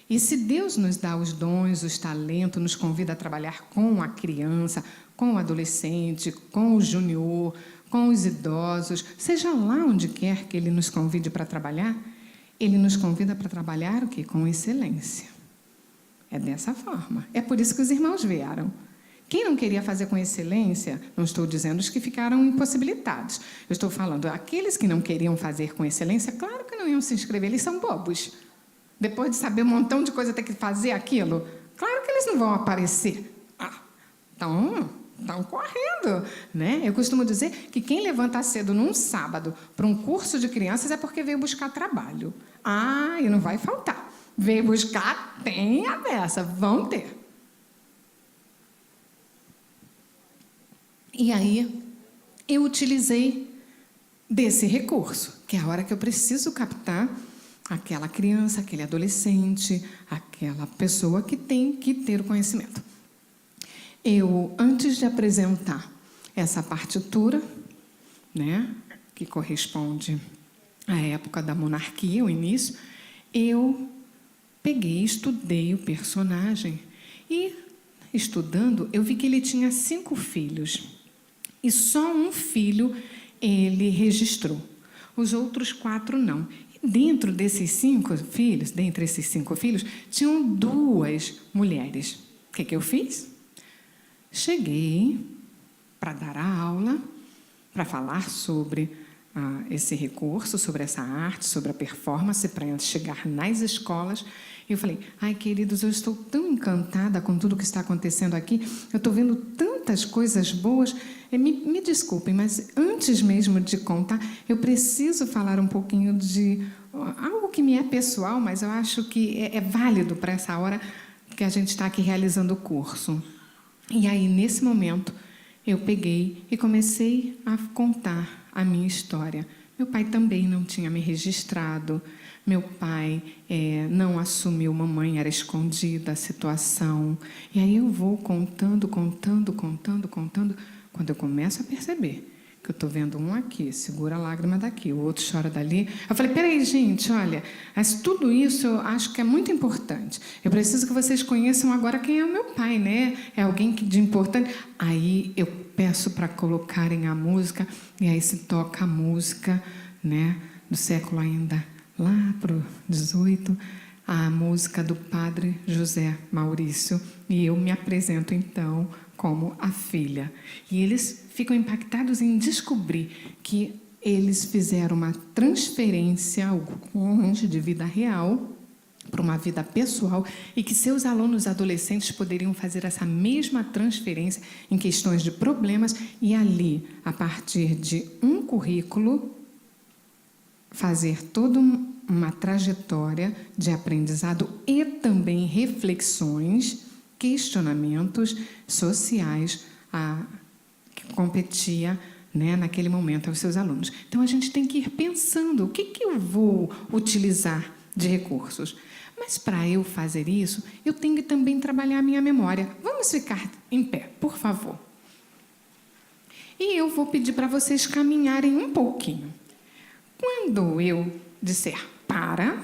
E se Deus nos dá os dons, os talentos, nos convida a trabalhar com a criança, com o adolescente, com o júnior, com os idosos, seja lá onde quer que Ele nos convide para trabalhar, Ele nos convida para trabalhar o quê? Com excelência. É dessa forma. É por isso que os irmãos vieram. Quem não queria fazer com excelência, não estou dizendo os que ficaram impossibilitados. Eu estou falando, aqueles que não queriam fazer com excelência, claro que não iam se inscrever, eles são bobos. Depois de saber um montão de coisa, ter que fazer aquilo, claro que eles não vão aparecer. Estão correndo, né? Eu costumo dizer que quem levanta cedo num sábado para um curso de crianças é porque veio buscar trabalho. E não vai faltar. Veio buscar, tem a beça, vão ter. E aí, eu utilizei desse recurso, que é a hora que eu preciso captar aquela criança, aquele adolescente, aquela pessoa que tem que ter o conhecimento. Eu, antes de apresentar essa partitura, né, que corresponde à época da monarquia, o início, eu peguei, estudei o personagem e, estudando, eu vi que ele tinha 5 filhos. E só um filho ele registrou. Os outros 4 não. E dentro desses 5 filhos, dentre esses 5 filhos, tinham 2 mulheres. O que eu fiz? Cheguei para dar a aula, para falar sobre esse recurso, sobre essa arte, sobre a performance, para chegar nas escolas. E eu falei, ai, queridos, eu estou tão encantada com tudo que está acontecendo aqui, eu estou vendo tantas coisas boas. Me desculpem, mas antes mesmo de contar, eu preciso falar um pouquinho de algo que me é pessoal, mas eu acho que é válido para essa hora que a gente está aqui realizando o curso. E aí, nesse momento, eu peguei e comecei a contar a minha história. Meu pai também não tinha me registrado. Meu pai não assumiu, mamãe era escondida a situação. E aí eu vou contando. Quando eu começo a perceber que eu estou vendo um aqui, segura a lágrima daqui, o outro chora dali. Eu falei, peraí, gente, olha, mas tudo isso eu acho que é muito importante. Eu preciso que vocês conheçam agora quem é o meu pai, né? É alguém de importante. Aí eu peço para colocarem a música, e aí se toca a música, né, do século ainda lá para o 18, a música do padre José Maurício, e eu me apresento, então, como a filha. E eles ficam impactados em descobrir que eles fizeram uma transferência de vida real para uma vida pessoal e que seus alunos adolescentes poderiam fazer essa mesma transferência em questões de problemas e ali, a partir de um currículo, fazer toda uma trajetória de aprendizado e também reflexões, questionamentos sociais que competia, né, naquele momento aos seus alunos. Então, a gente tem que ir pensando o que eu vou utilizar de recursos. Mas, para eu fazer isso, eu tenho que também trabalhar a minha memória. Vamos ficar em pé, por favor. E eu vou pedir para vocês caminharem um pouquinho. Quando eu disser para,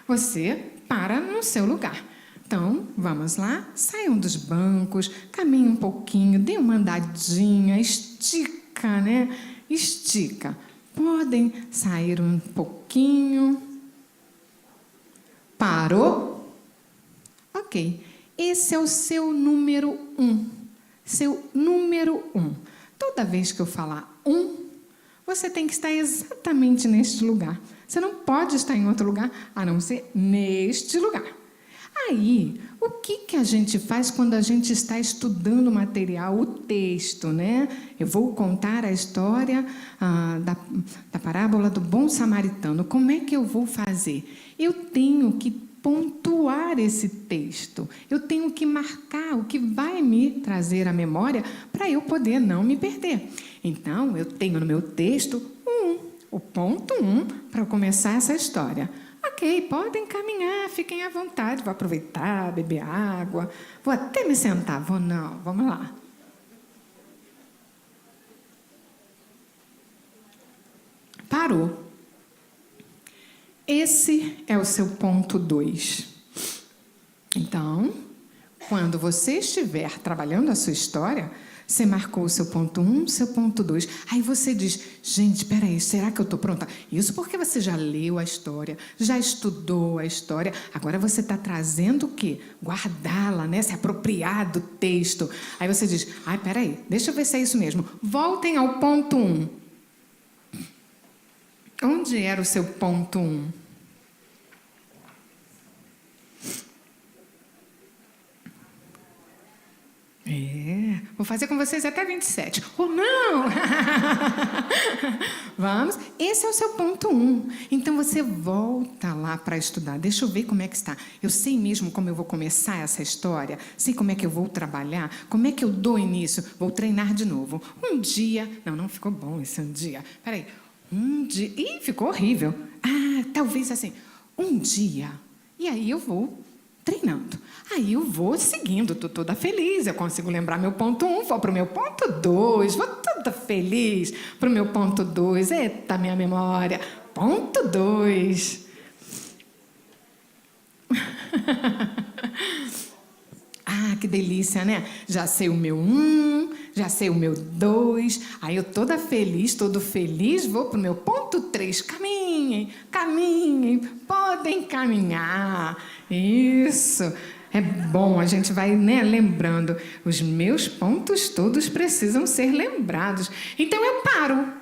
você para no seu lugar. Então, vamos lá, saiam dos bancos, caminhem um pouquinho, dê uma andadinha, estica, né? Estica. Podem sair um pouquinho. Parou? Ok. Esse é o seu número 1. Seu número 1. Toda vez que eu falar 1, você tem que estar exatamente neste lugar. Você não pode estar em outro lugar, a não ser neste lugar. Aí, o que a gente faz quando a gente está estudando o material, o texto, né? Eu vou contar a história da parábola do bom samaritano. Como é que eu vou fazer? Eu tenho que pontuar esse texto. Eu tenho que marcar o que vai me trazer à memória para eu poder não me perder. Então, eu tenho no meu texto o ponto 1 para começar essa história. Ok, podem caminhar, fiquem à vontade. Vou aproveitar, beber água. Vou até me sentar. Vou não, vamos lá. Parou. Esse é o seu ponto 2. Então, quando você estiver trabalhando a sua história, você marcou o seu ponto 1, seu ponto 2. Aí você diz, gente, espera aí, será que eu estou pronta? Isso porque você já leu a história, já estudou a história. Agora você está trazendo o quê? Guardá-la, né? Se apropriar do texto. Aí você diz, ai, espera aí, deixa eu ver se é isso mesmo. Voltem ao ponto 1. Onde era o seu ponto 1? Vou fazer com vocês até 27. Ou não! Vamos. Esse é o seu ponto 1. Então, você volta lá para estudar. Deixa eu ver como é que está. Eu sei mesmo como eu vou começar essa história. Sei como é que eu vou trabalhar. Como é que eu dou início. Vou treinar de novo. Um dia... Não ficou bom esse um dia. Peraí. Um dia... Ih, ficou horrível. Talvez assim. Um dia. E aí eu vou treinando. Aí eu vou seguindo, estou toda feliz, eu consigo lembrar meu ponto 1, vou para o meu ponto 2, vou toda feliz para o meu ponto 2. Eita, minha memória. Ponto 2. Que delícia, né? Já sei o meu 1, já sei o meu 2. Aí eu todo feliz, vou pro meu ponto 3. Caminhem, caminhem, podem caminhar. Isso. É bom, a gente vai, né, lembrando. Os meus pontos todos precisam ser lembrados. Então eu paro.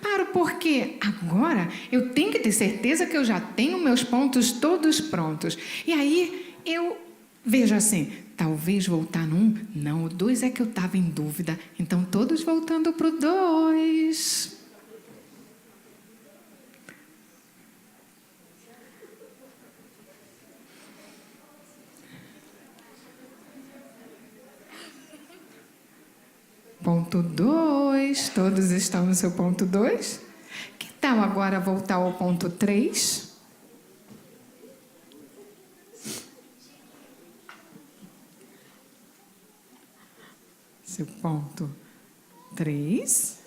Paro porque agora eu tenho que ter certeza que eu já tenho meus pontos todos prontos. E aí eu vejo assim, talvez voltar no 1. Não, o 2 é que eu estava em dúvida. Então todos voltando para o 2. Ponto 2, todos estão no seu ponto 2. Que tal agora voltar ao ponto 3? Seu ponto 3.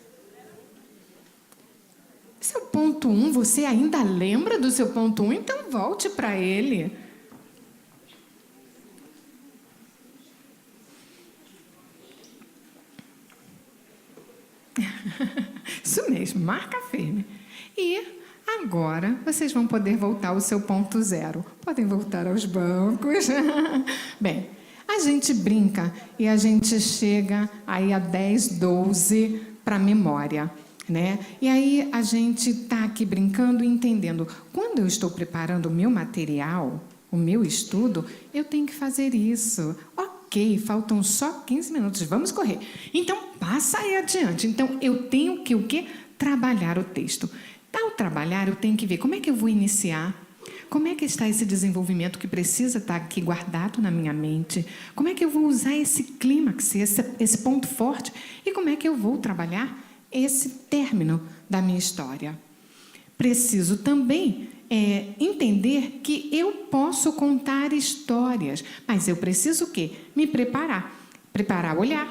Seu ponto 1, você ainda lembra do seu ponto 1? Então volte para ele. Isso mesmo, marca firme. E agora vocês vão poder voltar ao seu ponto 0. Podem voltar aos bancos. Bem, a gente brinca e a gente chega aí a 10, 12 para a memória, né? E aí a gente está aqui brincando e entendendo. Quando eu estou preparando o meu material, o meu estudo, eu tenho que fazer isso. Ok, faltam só 15 minutos, vamos correr. Então, passa aí adiante. Então, eu tenho que o quê? Trabalhar o texto. Ao trabalhar, eu tenho que ver como é que eu vou iniciar, como é que está esse desenvolvimento que precisa estar aqui guardado na minha mente, como é que eu vou usar esse clímax, esse ponto forte, e como é que eu vou trabalhar esse término da minha história. Preciso também entender que eu posso contar histórias, mas eu preciso o quê? Me preparar. Preparar o olhar,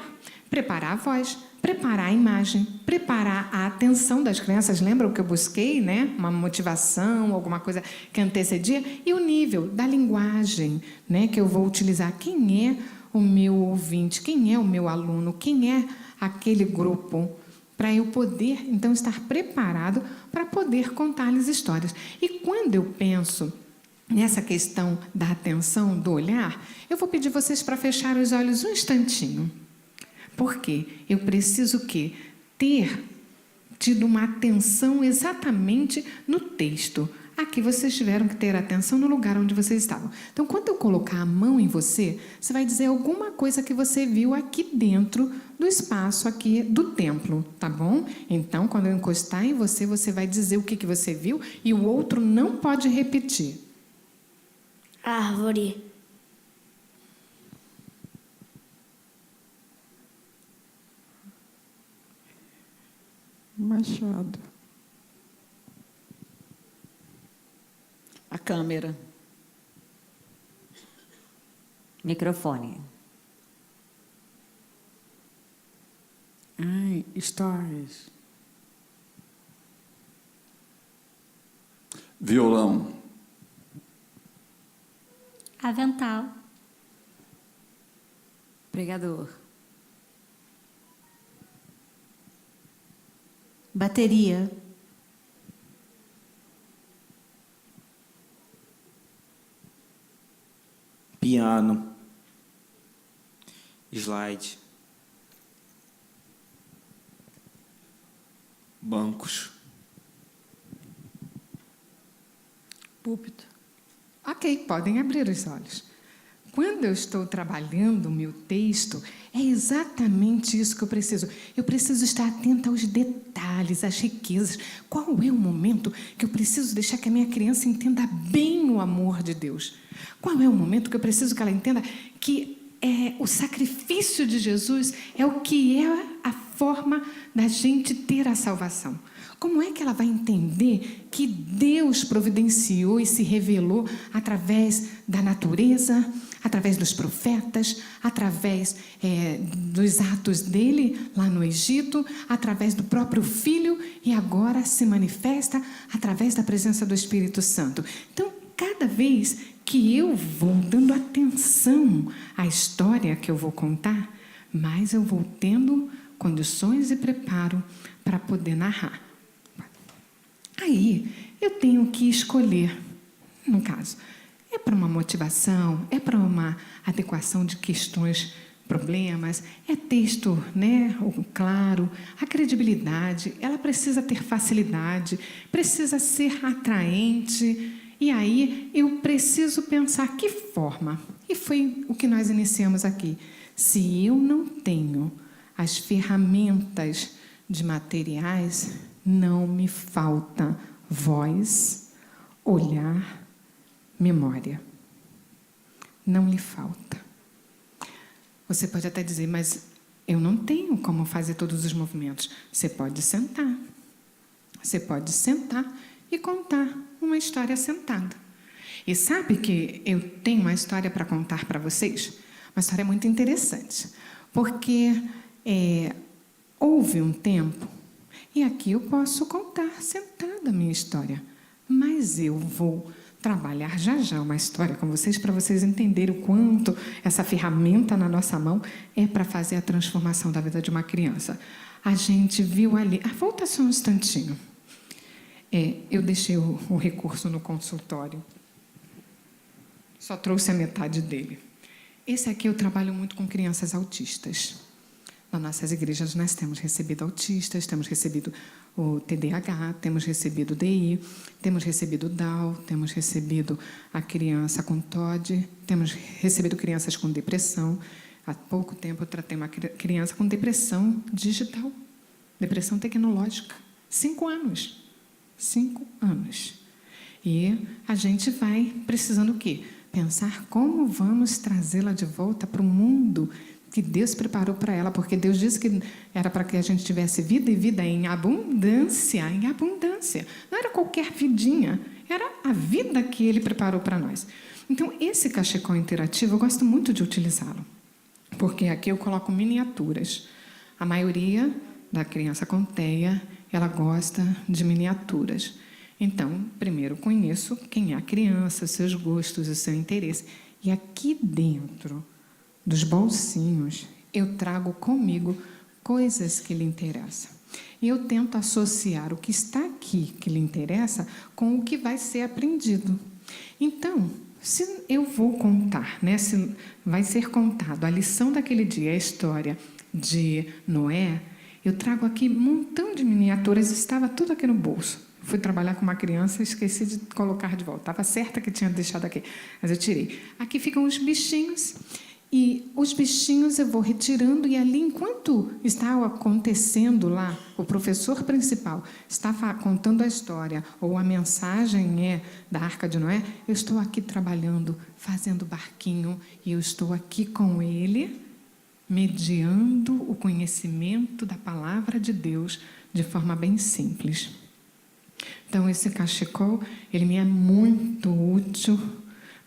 preparar a voz, preparar a imagem, preparar a atenção das crianças. Lembram que eu busquei, né? Uma motivação, alguma coisa que antecedia? E o nível da linguagem, né? Que eu vou utilizar. Quem é o meu ouvinte? Quem é o meu aluno? Quem é aquele grupo? Para eu poder, então, estar preparado para poder contar-lhes histórias. E quando eu penso nessa questão da atenção, do olhar, eu vou pedir vocês para fechar os olhos um instantinho. Porque eu preciso o quê? Ter tido uma atenção exatamente no texto. Aqui vocês tiveram que ter atenção no lugar onde vocês estavam. Então, quando eu colocar a mão em você, você vai dizer alguma coisa que você viu aqui dentro do espaço aqui do templo, tá bom? Então, quando eu encostar em você, você vai dizer o que você viu e o outro não pode repetir. Árvore. Machado. A câmera. Microfone. Ai, stories. Violão. Avental. Pregador. Bateria. Piano. Slide. Bancos. Púlpito. Ok, podem abrir os olhos. Quando eu estou trabalhando o meu texto, é exatamente isso que eu preciso. Eu preciso estar atenta aos detalhes, às riquezas. Qual é o momento que eu preciso deixar que a minha criança entenda bem o amor de Deus? Qual é o momento que eu preciso que ela entenda que o sacrifício de Jesus é o que é a forma da gente ter a salvação? Como é que ela vai entender que Deus providenciou e se revelou através da natureza, através dos profetas, através dos atos dele lá no Egito, através do próprio Filho e agora se manifesta através da presença do Espírito Santo? Então, cada vez que eu vou dando atenção à história que eu vou contar, mais eu vou tendo condições e preparo para poder narrar. Aí, eu tenho que escolher, no caso, é para uma motivação, é para uma adequação de questões, problemas, é texto, né, claro, a credibilidade, ela precisa ter facilidade, precisa ser atraente, e aí eu preciso pensar que forma. E foi o que nós iniciamos aqui. Se eu não tenho as ferramentas de materiais, não me falta voz, olhar, memória. Não lhe falta. Você pode até dizer, mas eu não tenho como fazer todos os movimentos. Você pode sentar. Você pode sentar e contar uma história sentada. E sabe que eu tenho uma história para contar para vocês? Uma história muito interessante. Porque houve um tempo, e aqui eu posso contar sentada a minha história, mas eu vou trabalhar já uma história com vocês para vocês entenderem o quanto essa ferramenta na nossa mão é para fazer a transformação da vida de uma criança. A gente viu ali... volta só um instantinho. Eu deixei o recurso no consultório. Só trouxe a metade dele. Esse aqui eu trabalho muito com crianças autistas. Nas nossas igrejas nós temos recebido autistas, temos recebido o TDAH, temos recebido DI, temos recebido Down, temos recebido a criança com TOD, temos recebido crianças com depressão. Há pouco tempo eu tratei uma criança com depressão digital, depressão tecnológica. 5 anos. 5 anos. E a gente vai precisando o quê? Pensar como vamos trazê-la de volta para o mundo que Deus preparou para ela, porque Deus disse que era para que a gente tivesse vida e vida em abundância, em abundância. Não era qualquer vidinha, era a vida que Ele preparou para nós. Então, esse cachecol interativo, eu gosto muito de utilizá-lo, porque aqui eu coloco miniaturas. A maioria da criança com TEA, ela gosta de miniaturas. Então, primeiro conheço quem é a criança, seus gostos, o seu interesse. E aqui dentro dos bolsinhos, eu trago comigo coisas que lhe interessam. E eu tento associar o que está aqui, que lhe interessa, com o que vai ser aprendido. Então, se eu vou contar, né, se vai ser contado a lição daquele dia, a história de Noé, eu trago aqui um montão de miniaturas, estava tudo aqui no bolso. Fui trabalhar com uma criança e esqueci de colocar de volta. Estava certa que tinha deixado aqui, mas eu tirei. Aqui ficam os bichinhos. E os bichinhos eu vou retirando, e ali, enquanto está acontecendo lá, o professor principal está contando a história, ou a mensagem da Arca de Noé, eu estou aqui trabalhando, fazendo barquinho, e eu estou aqui com ele, mediando o conhecimento da palavra de Deus de forma bem simples. Então, esse cachecol, ele me é muito útil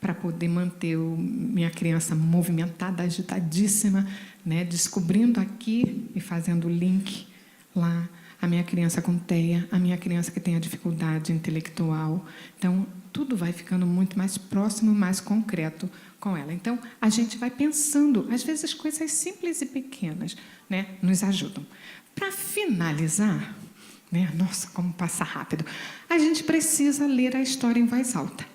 para poder manter minha criança movimentada, agitadíssima, né? Descobrindo aqui e fazendo o link lá, a minha criança com TEA, a minha criança que tem a dificuldade intelectual. Então, tudo vai ficando muito mais próximo, mais concreto com ela. Então, a gente vai pensando, às vezes, coisas simples e pequenas, né? Nos ajudam. Para finalizar, né? Nossa, como passa rápido. A gente precisa ler a história em voz alta.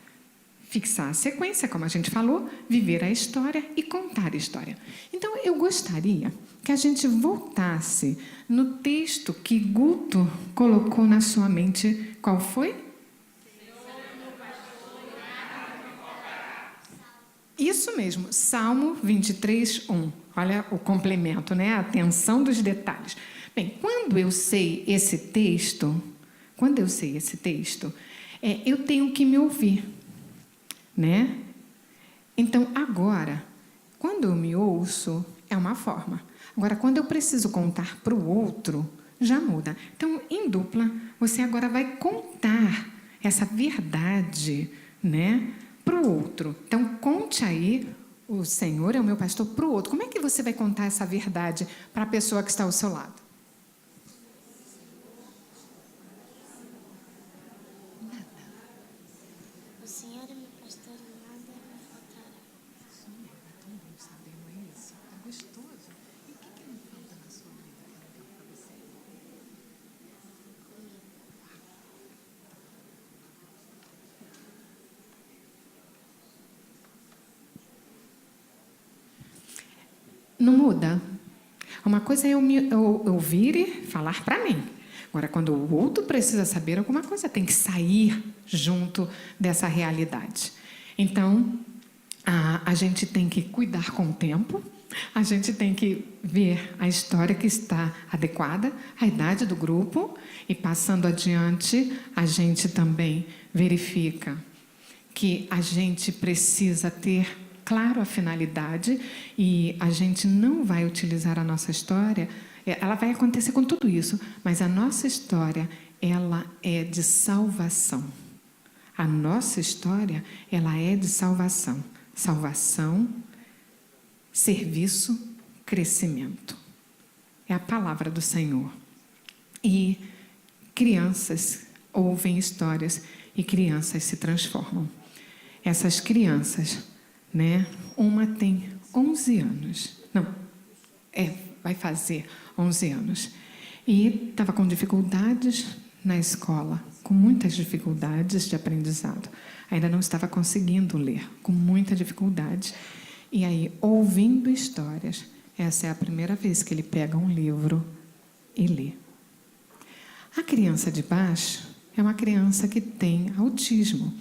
Fixar a sequência, como a gente falou, viver a história e contar a história. Então, eu gostaria que a gente voltasse no texto que Guto colocou na sua mente. Qual foi? Isso mesmo, Salmo 23, 1. Olha o complemento, né? A atenção dos detalhes. Bem, quando eu sei esse texto, eu tenho que me ouvir. Né? Então, agora, quando eu me ouço, é uma forma. Agora, quando eu preciso contar para o outro, já muda. Então, em dupla, você agora vai contar essa verdade, né, para o outro. Então, conte aí, o Senhor é o meu pastor, para o outro. Como é que você vai contar essa verdade para a pessoa que está ao seu lado? O Senhor é meu pastor e nada não muda. Uma coisa é eu ouvir e falar para mim. Agora, quando o outro precisa saber alguma coisa, tem que sair junto dessa realidade. Então, a gente tem que cuidar com o tempo, a gente tem que ver a história que está adequada à idade do grupo e, passando adiante, a gente também verifica que a gente precisa ter claro a finalidade e a gente não vai utilizar a nossa história. Ela vai acontecer com tudo isso, mas a nossa história, ela é de salvação. A nossa história, ela é de salvação. Salvação, serviço, crescimento. É a palavra do Senhor. E crianças ouvem histórias e crianças se transformam. Essas crianças, né? Uma tem 11 anos. Não, vai fazer 11 anos. E estava com dificuldades na escola, com muitas dificuldades de aprendizado. Ainda não estava conseguindo ler, com muita dificuldade. E aí, ouvindo histórias, essa é a primeira vez que ele pega um livro e lê. A criança de baixo é uma criança que tem autismo.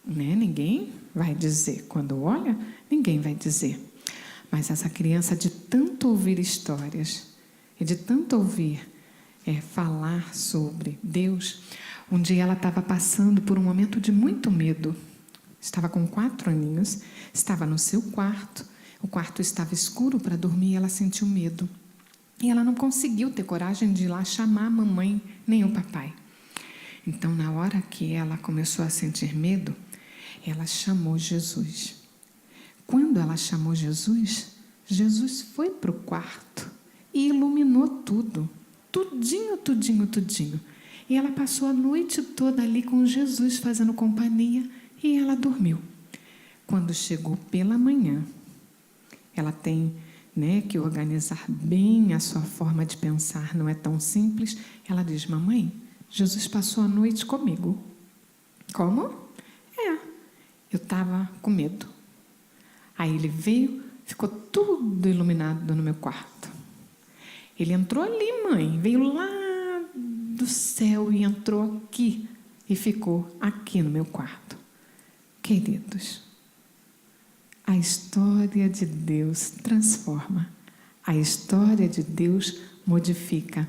Né? Ninguém vai dizer. Quando olha, ninguém vai dizer. Mas essa criança, de tanto ouvir histórias e de tanto ouvir falar sobre Deus, um dia ela estava passando por um momento de muito medo. Estava com 4 aninhos, estava no seu quarto, o quarto estava escuro para dormir e ela sentiu medo. E ela não conseguiu ter coragem de ir lá chamar a mamãe nem o papai. Então, na hora que ela começou a sentir medo, ela chamou Jesus. Quando ela chamou Jesus, Jesus foi para o quarto e iluminou tudo. Tudinho, tudinho, tudinho. E ela passou a noite toda ali com Jesus, fazendo companhia, e ela dormiu. Quando chegou pela manhã, ela tem, né, que organizar bem a sua forma de pensar, não é tão simples. Ela diz: mamãe, Jesus passou a noite comigo. Como? Eu estava com medo. Aí ele veio, ficou tudo iluminado no meu quarto. Ele entrou ali, mãe, veio lá do céu e entrou aqui e ficou aqui no meu quarto. Queridos, a história de Deus transforma, a história de Deus modifica,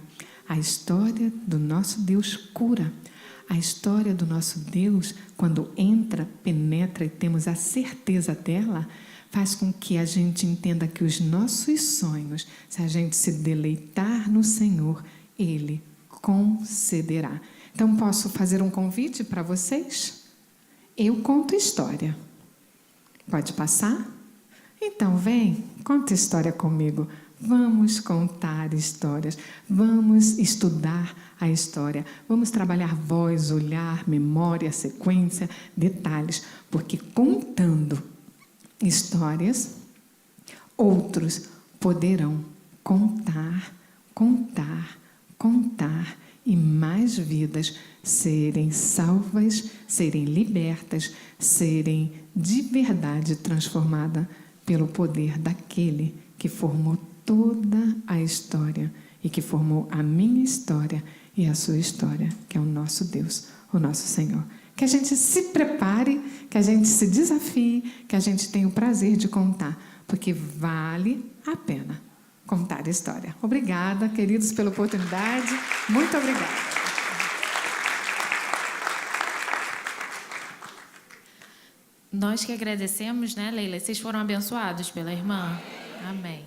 a história do nosso Deus cura. A história do nosso Deus, quando entra, penetra e temos a certeza dela, faz com que a gente entenda que os nossos sonhos, se a gente se deleitar no Senhor, Ele concederá. Então, posso fazer um convite para vocês? Eu conto história. Pode passar? Então, vem, conta história comigo. Vamos contar histórias, vamos estudar a história, vamos trabalhar voz, olhar, memória, sequência, detalhes, porque contando histórias, outros poderão contar, contar, contar e mais vidas serem salvas, serem libertas, serem de verdade transformadas pelo poder daquele que formou toda a história e que formou a minha história e a sua história, que é o nosso Deus, o nosso Senhor. Que a gente se prepare, que a gente se desafie, que a gente tenha o prazer de contar, porque vale a pena contar a história. Obrigada, queridos, pela oportunidade. Muito obrigada. Nós que agradecemos, né, Leila? Vocês foram abençoados pela irmã? Amém.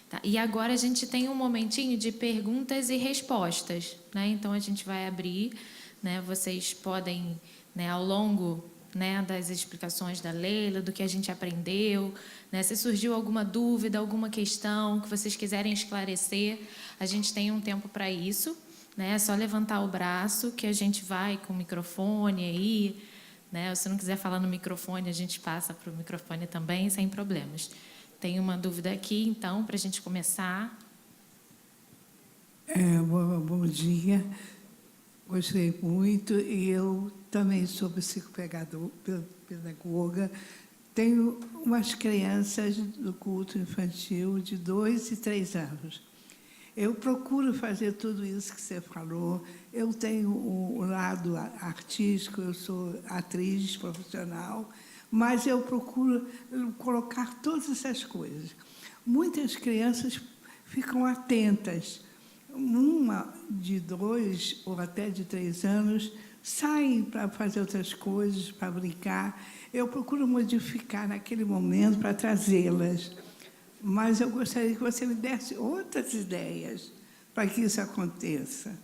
Tá, e agora a gente tem um momentinho de perguntas e respostas, né? Então a gente vai abrir, né? Vocês podem, né, ao longo, né, das explicações da Leila, do que a gente aprendeu, né? Se surgiu alguma dúvida, alguma questão que vocês quiserem esclarecer, a gente tem um tempo para isso, né? É só levantar o braço que a gente vai com o microfone aí, né? Se não quiser falar no microfone, a gente passa para o microfone também, sem problemas. Tem uma dúvida aqui, então, para a gente começar. Bom dia. Gostei muito. E eu também sou psicopedagoga. tenho umas crianças do culto infantil de 2 e 3 anos. Eu procuro fazer tudo isso que você falou. Eu tenho o lado artístico, eu sou atriz profissional, mas eu procuro colocar todas essas coisas. Muitas crianças ficam atentas. Uma de 2 ou até de 3 anos saem para fazer outras coisas, para brincar. Eu procuro modificar naquele momento para trazê-las. Mas eu gostaria que você me desse outras ideias para que isso aconteça.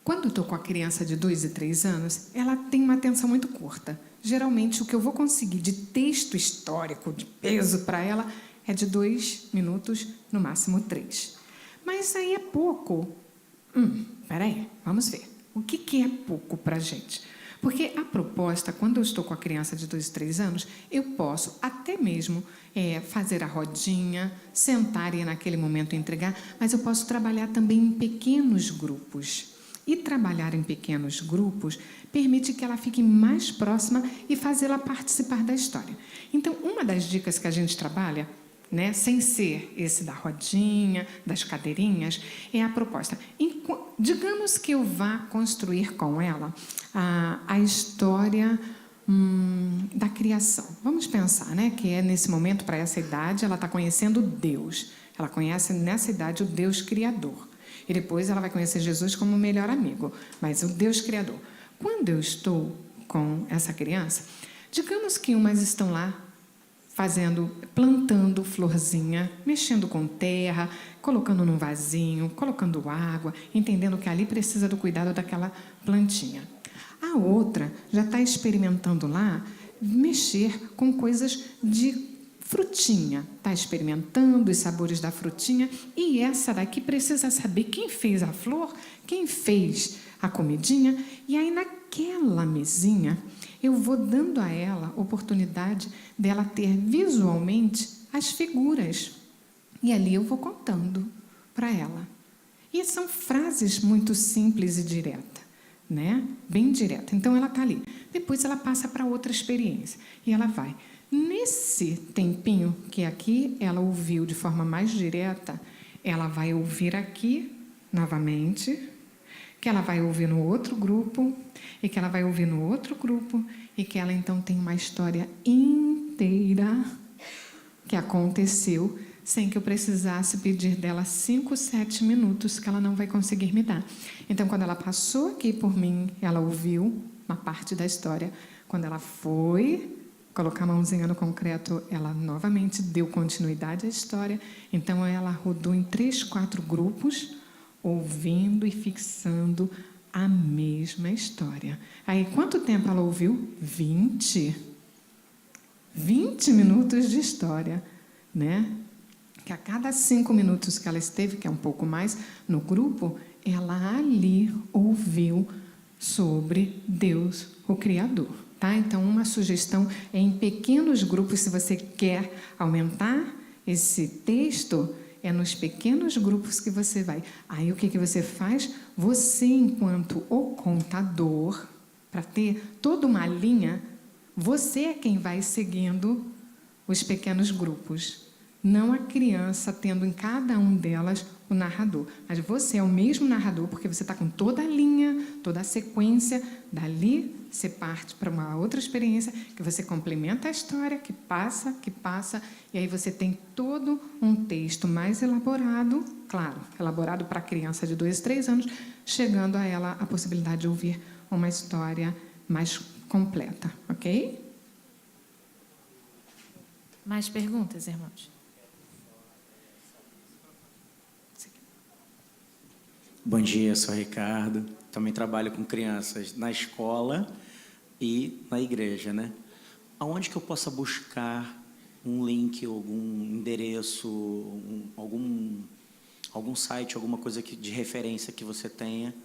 Quando eu estou com a criança de 2 e 3 anos, ela tem uma atenção muito curta. Geralmente, o que eu vou conseguir de texto histórico, de peso para ela, é de 2 minutos, no máximo 3. Mas aí é pouco. Peraí, vamos ver. O que é pouco para a gente? Porque a proposta, quando eu estou com a criança de 2 e 3 anos, eu posso até mesmo fazer a rodinha, sentar e naquele momento entregar, mas eu posso trabalhar também em pequenos grupos. E trabalhar em pequenos grupos permite que ela fique mais próxima e fazê-la participar da história. Então, uma das dicas que a gente trabalha, né, sem ser esse da rodinha, das cadeirinhas, é a proposta. Digamos que eu vá construir com ela a história da criação. Vamos pensar, né, que nesse momento, para essa idade, ela está conhecendo Deus. Ela conhece, nessa idade, o Deus Criador. E depois ela vai conhecer Jesus como o melhor amigo, mas o Deus Criador. Quando eu estou com essa criança, digamos que umas estão lá plantando florzinha, mexendo com terra, colocando num vasinho, colocando água, entendendo que ali precisa do cuidado daquela plantinha. A outra já está experimentando lá mexer com coisas de frutinha, está experimentando os sabores da frutinha, e essa daqui precisa saber quem fez a flor, quem fez a comidinha, e aí naquela mesinha eu vou dando a ela a oportunidade dela ter visualmente as figuras, e ali eu vou contando para ela. E são frases muito simples e diretas, né? Bem direta. Então ela está ali. Depois ela passa para outra experiência e ela vai. Nesse tempinho que aqui ela ouviu de forma mais direta, ela vai ouvir aqui novamente, que ela vai ouvir no outro grupo, e que ela vai ouvir no outro grupo, e que ela então tem uma história inteira que aconteceu sem que eu precisasse pedir dela 5, 7 minutos, que ela não vai conseguir me dar. Então, quando ela passou aqui por mim, ela ouviu uma parte da história. Quando ela foi colocar a mãozinha no concreto, ela novamente deu continuidade à história. Então, ela rodou em 3, 4 grupos, ouvindo e fixando a mesma história. Aí, quanto tempo ela ouviu? 20 minutos de história, né? Que a cada 5 minutos que ela esteve, que é um pouco mais, no grupo, ela ali ouviu sobre Deus, o Criador. Tá? Então, uma sugestão é em pequenos grupos, se você quer aumentar esse texto, é nos pequenos grupos que você vai. Aí, o que você faz? Você, enquanto o contador, para ter toda uma linha, você é quem vai seguindo os pequenos grupos. Não a criança tendo em cada um delas o narrador. Mas você é o mesmo narrador, porque você está com toda a linha, toda a sequência. Dali, você parte para uma outra experiência, que você complementa a história, que passa, e aí você tem todo um texto mais elaborado, claro, elaborado para a criança de 2, 3 anos, chegando a ela a possibilidade de ouvir uma história mais completa, ok? Mais perguntas, irmãos? Bom dia, sou Ricardo. Também trabalho com crianças na escola e na igreja, né? Aonde que eu possa buscar um link, algum endereço, algum site, alguma coisa de referência que você tenha,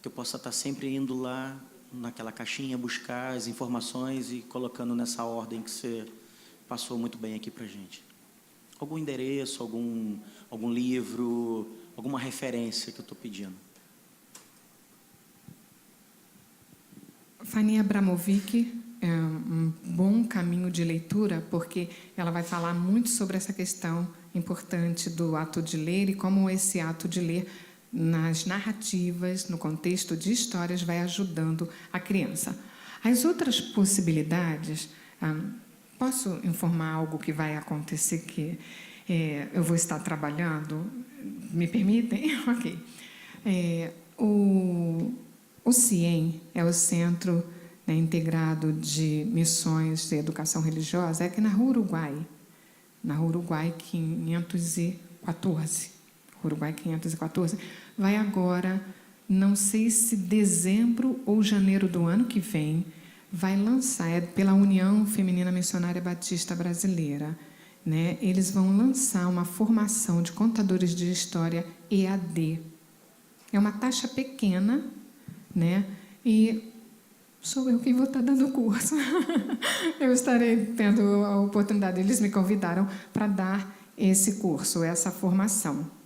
que eu possa estar sempre indo lá naquela caixinha, buscar as informações e colocando nessa ordem que você passou muito bem aqui para a gente? Algum endereço, algum livro, alguma referência que eu estou pedindo? Fanny Abramovic é um um bom caminho de leitura, porque ela vai falar muito sobre essa questão importante do ato de ler e como esse ato de ler nas narrativas, no contexto de histórias, vai ajudando a criança. As outras possibilidades, posso informar algo que vai acontecer que eu vou estar trabalhando? Me permitem? Ok. O CIEM é o Centro, né, Integrado de Missões de Educação Religiosa, é aqui na Rua Uruguai 514. Uruguai 514, vai agora, não sei se dezembro ou janeiro do ano que vem, vai lançar, é pela União Feminina Missionária Batista Brasileira, né? Eles vão lançar uma formação de contadores de história EAD. É uma taxa pequena, né? E sou eu quem vou estar dando o curso. Eu estarei tendo a oportunidade, eles me convidaram para dar esse curso, essa formação.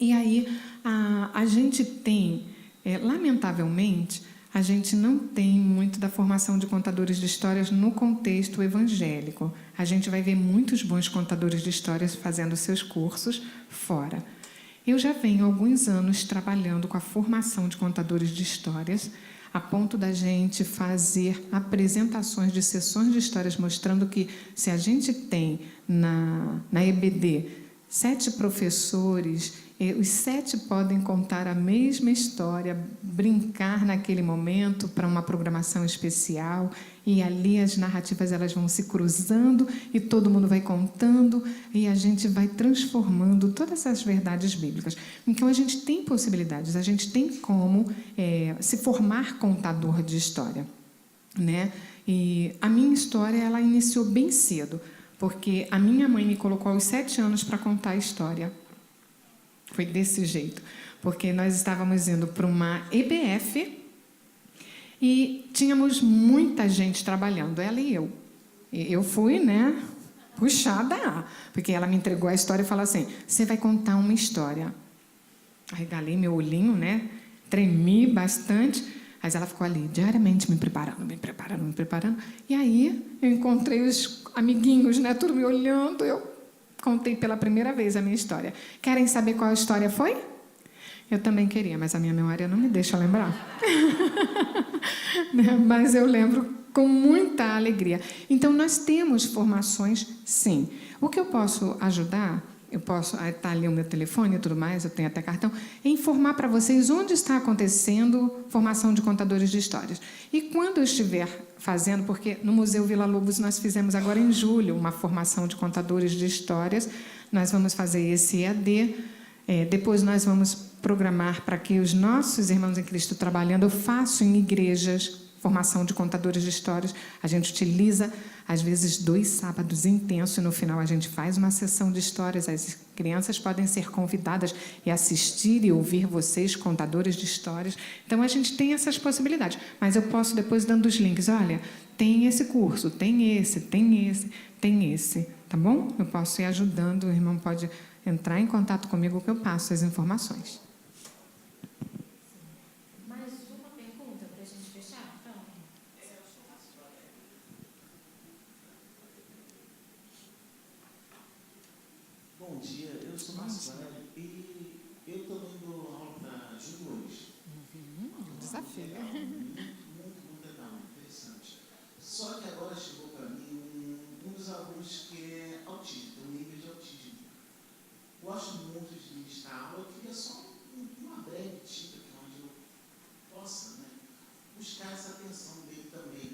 E aí, a gente tem, lamentavelmente, a gente não tem muito da formação de contadores de histórias no contexto evangélico. A gente vai ver muitos bons contadores de histórias fazendo seus cursos fora. Eu já venho há alguns anos trabalhando com a formação de contadores de histórias, a ponto da gente fazer apresentações de sessões de histórias mostrando que, se a gente tem na EBD 7 professores, os 7 podem contar a mesma história, brincar naquele momento para uma programação especial, e ali as narrativas elas vão se cruzando e todo mundo vai contando e a gente vai transformando todas essas verdades bíblicas. Então, a gente tem possibilidades, a gente tem como se formar contador de história, né? E a minha história ela iniciou bem cedo, porque a minha mãe me colocou aos 7 anos para contar a história. Foi desse jeito, porque nós estávamos indo para uma EBF e tínhamos muita gente trabalhando, ela e eu. E eu fui, né, puxada, porque ela me entregou a história e falou assim, você vai contar uma história. Arregalei meu olhinho, né, tremi bastante, mas ela ficou ali diariamente me preparando. E aí eu encontrei os amiguinhos, né, tudo me olhando, eu contei pela primeira vez a minha história. Querem saber qual a história foi? Eu também queria, mas a minha memória não me deixa lembrar. Mas eu lembro com muita alegria. Então, nós temos formações, sim. O que eu posso ajudar, eu posso estar ali o meu telefone e tudo mais, eu tenho até cartão, é informar para vocês onde está acontecendo formação de contadores de histórias. E quando eu estiver fazendo, porque no Museu Vila Lobos nós fizemos agora em julho uma formação de contadores de histórias, nós vamos fazer esse EAD, depois nós vamos programar para que os nossos irmãos em Cristo trabalhando, eu faço em igrejas formação de contadores de histórias, a gente utiliza, às vezes, 2 sábados intensos, e no final a gente faz uma sessão de histórias, as crianças podem ser convidadas e assistir e ouvir vocês, contadores de histórias. Então, a gente tem essas possibilidades, mas eu posso, depois, dando os links, olha, tem esse curso, tem esse, tá bom? Eu posso ir ajudando, o irmão pode entrar em contato comigo que eu passo as informações. Bom dia, eu sou Marcelo e eu estou dando aula para juniores. Desafio. Muito legal, interessante. Só que agora chegou para mim um dos alunos que é autista, tem um nível de autismo. Gosto muito de ministrar aula, eu queria só uma breve dica, onde eu possa, né, buscar essa atenção dele também.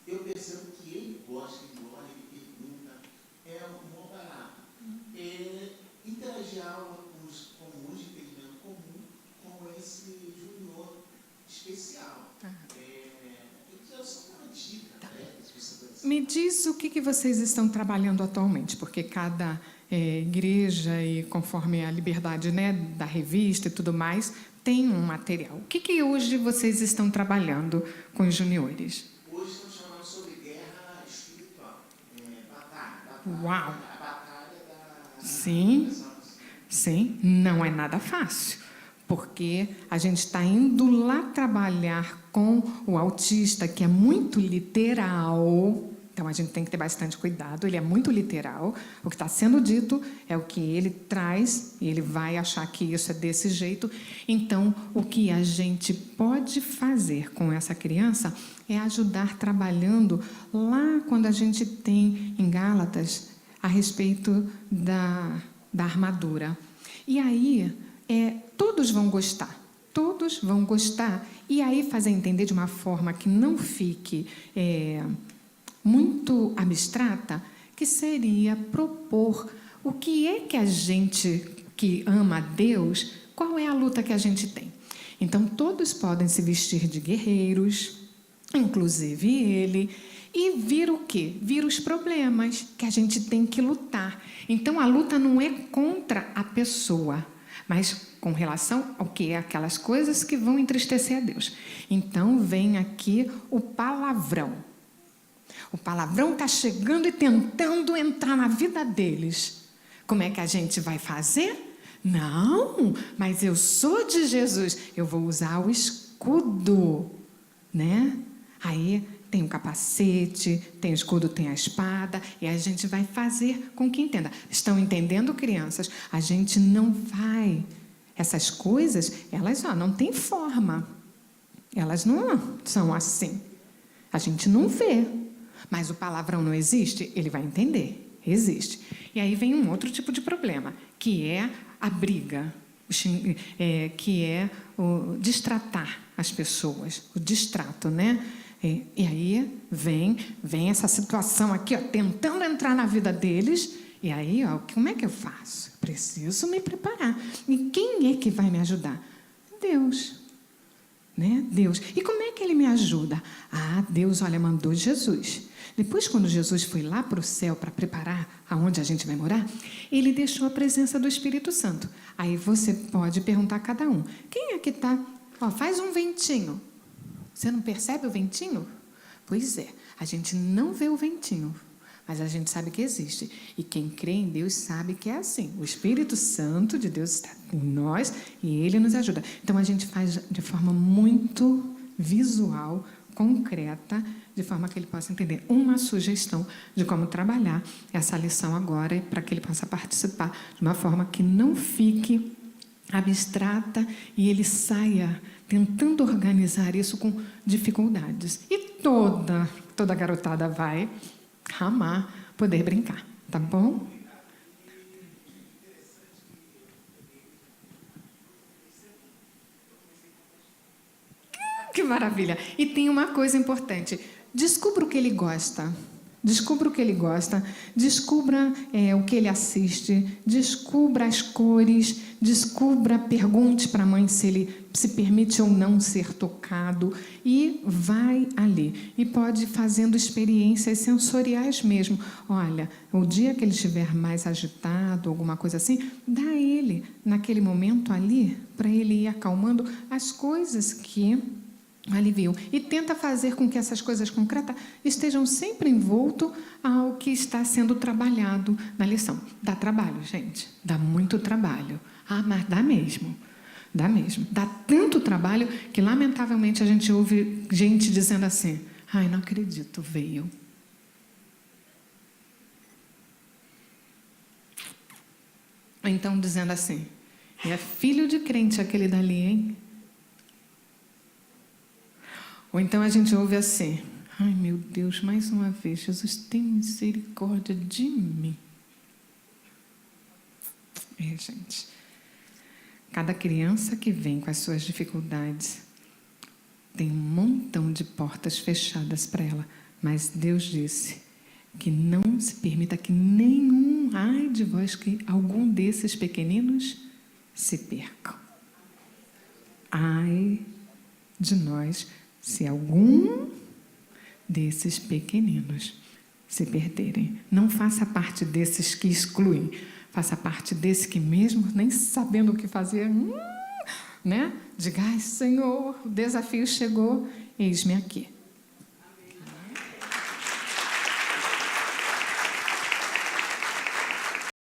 Que eu percebo que ele gosta, ele olha, ele pergunta, é um barato. Interagir a aula com os de entendimento comum com esse junior especial. Eu quero só uma dica. Me diz o que vocês estão trabalhando atualmente, porque cada igreja, e conforme a liberdade, né, da revista e tudo mais, tem um material. O que hoje vocês estão trabalhando com os juniores? Hoje estamos falando sobre guerra espiritual. Batalha. Uau! A batalha da... Sim, não é nada fácil, porque a gente está indo lá trabalhar com o autista, que é muito literal. Então, a gente tem que ter bastante cuidado, ele é muito literal. O que está sendo dito é o que ele traz, e ele vai achar que isso é desse jeito. Então, o que a gente pode fazer com essa criança é ajudar trabalhando lá quando a gente tem em Gálatas a respeito da armadura. E aí, todos vão gostar. Todos vão gostar. E aí, fazer entender de uma forma que não fique muito abstrata, que seria propor o que é que a gente que ama a Deus, qual é a luta que a gente tem. Então, todos podem se vestir de guerreiros, inclusive ele, e vir o quê? Vir os problemas que a gente tem que lutar. Então, a luta não é contra a pessoa, mas com relação ao que é aquelas coisas que vão entristecer a Deus. Então, vem aqui o palavrão. O palavrão está chegando e tentando entrar na vida deles. Como é que a gente vai fazer? Não, mas eu sou de Jesus. Eu vou usar o escudo, né? Aí tem o capacete, tem o escudo, tem a espada, e a gente vai fazer com que entenda. Estão entendendo, crianças? A gente não vai... Essas coisas, elas não têm forma. Elas não são assim. A gente não vê. Mas o palavrão não existe? Ele vai entender. Existe. E aí vem um outro tipo de problema, que é a briga, que é o destratar as pessoas, o distrato, né? E aí vem essa situação aqui, tentando entrar na vida deles. E aí, como é que eu faço? Preciso me preparar. E quem é que vai me ajudar? Deus. Né? Deus. E como é que ele me ajuda? Deus, mandou Jesus. Depois, quando Jesus foi lá para o céu para preparar aonde a gente vai morar, ele deixou a presença do Espírito Santo. Aí você pode perguntar a cada um: quem é que está? Faz um ventinho. Você não percebe o ventinho? Pois é, a gente não vê o ventinho, mas a gente sabe que existe. E quem crê em Deus sabe que é assim. O Espírito Santo de Deus está em nós e ele nos ajuda. Então, a gente faz de forma muito visual, concreta, de forma que ele possa entender. Uma sugestão de como trabalhar essa lição agora, para que ele possa participar de uma forma que não fique abstrata e ele saia tentando organizar isso com dificuldades. E toda garotada vai amar poder brincar, tá bom? Que maravilha! E tem uma coisa importante. Descubra o que ele gosta. Descubra o que ele gosta. Descubra o que ele assiste. Descubra as cores. Descubra, pergunte para a mãe se ele se permite ou não ser tocado. E vai ali. E pode ir fazendo experiências sensoriais mesmo. Olha, o dia que ele estiver mais agitado, alguma coisa assim, dá a ele, naquele momento ali, para ele ir acalmando as coisas que aliviam. E tenta fazer com que essas coisas concretas estejam sempre envolto ao que está sendo trabalhado na lição. Dá trabalho, gente. Dá muito trabalho. Mas dá mesmo. Dá mesmo. Dá tanto trabalho que, lamentavelmente, a gente ouve gente dizendo assim: não acredito, veio. Então, dizendo assim: é filho de crente aquele dali, hein? Ou então a gente ouve assim: meu Deus, mais uma vez, Jesus, tem misericórdia de mim. Gente, cada criança que vem com as suas dificuldades tem um montão de portas fechadas para ela, mas Deus disse que não se permita que nenhum, de vós, que algum desses pequeninos se percam. Ai de nós, se algum desses pequeninos se perderem. Não faça parte desses que excluem. Faça parte desse que, mesmo nem sabendo o que fazer, né? Diga: Senhor, o desafio chegou, eis-me aqui.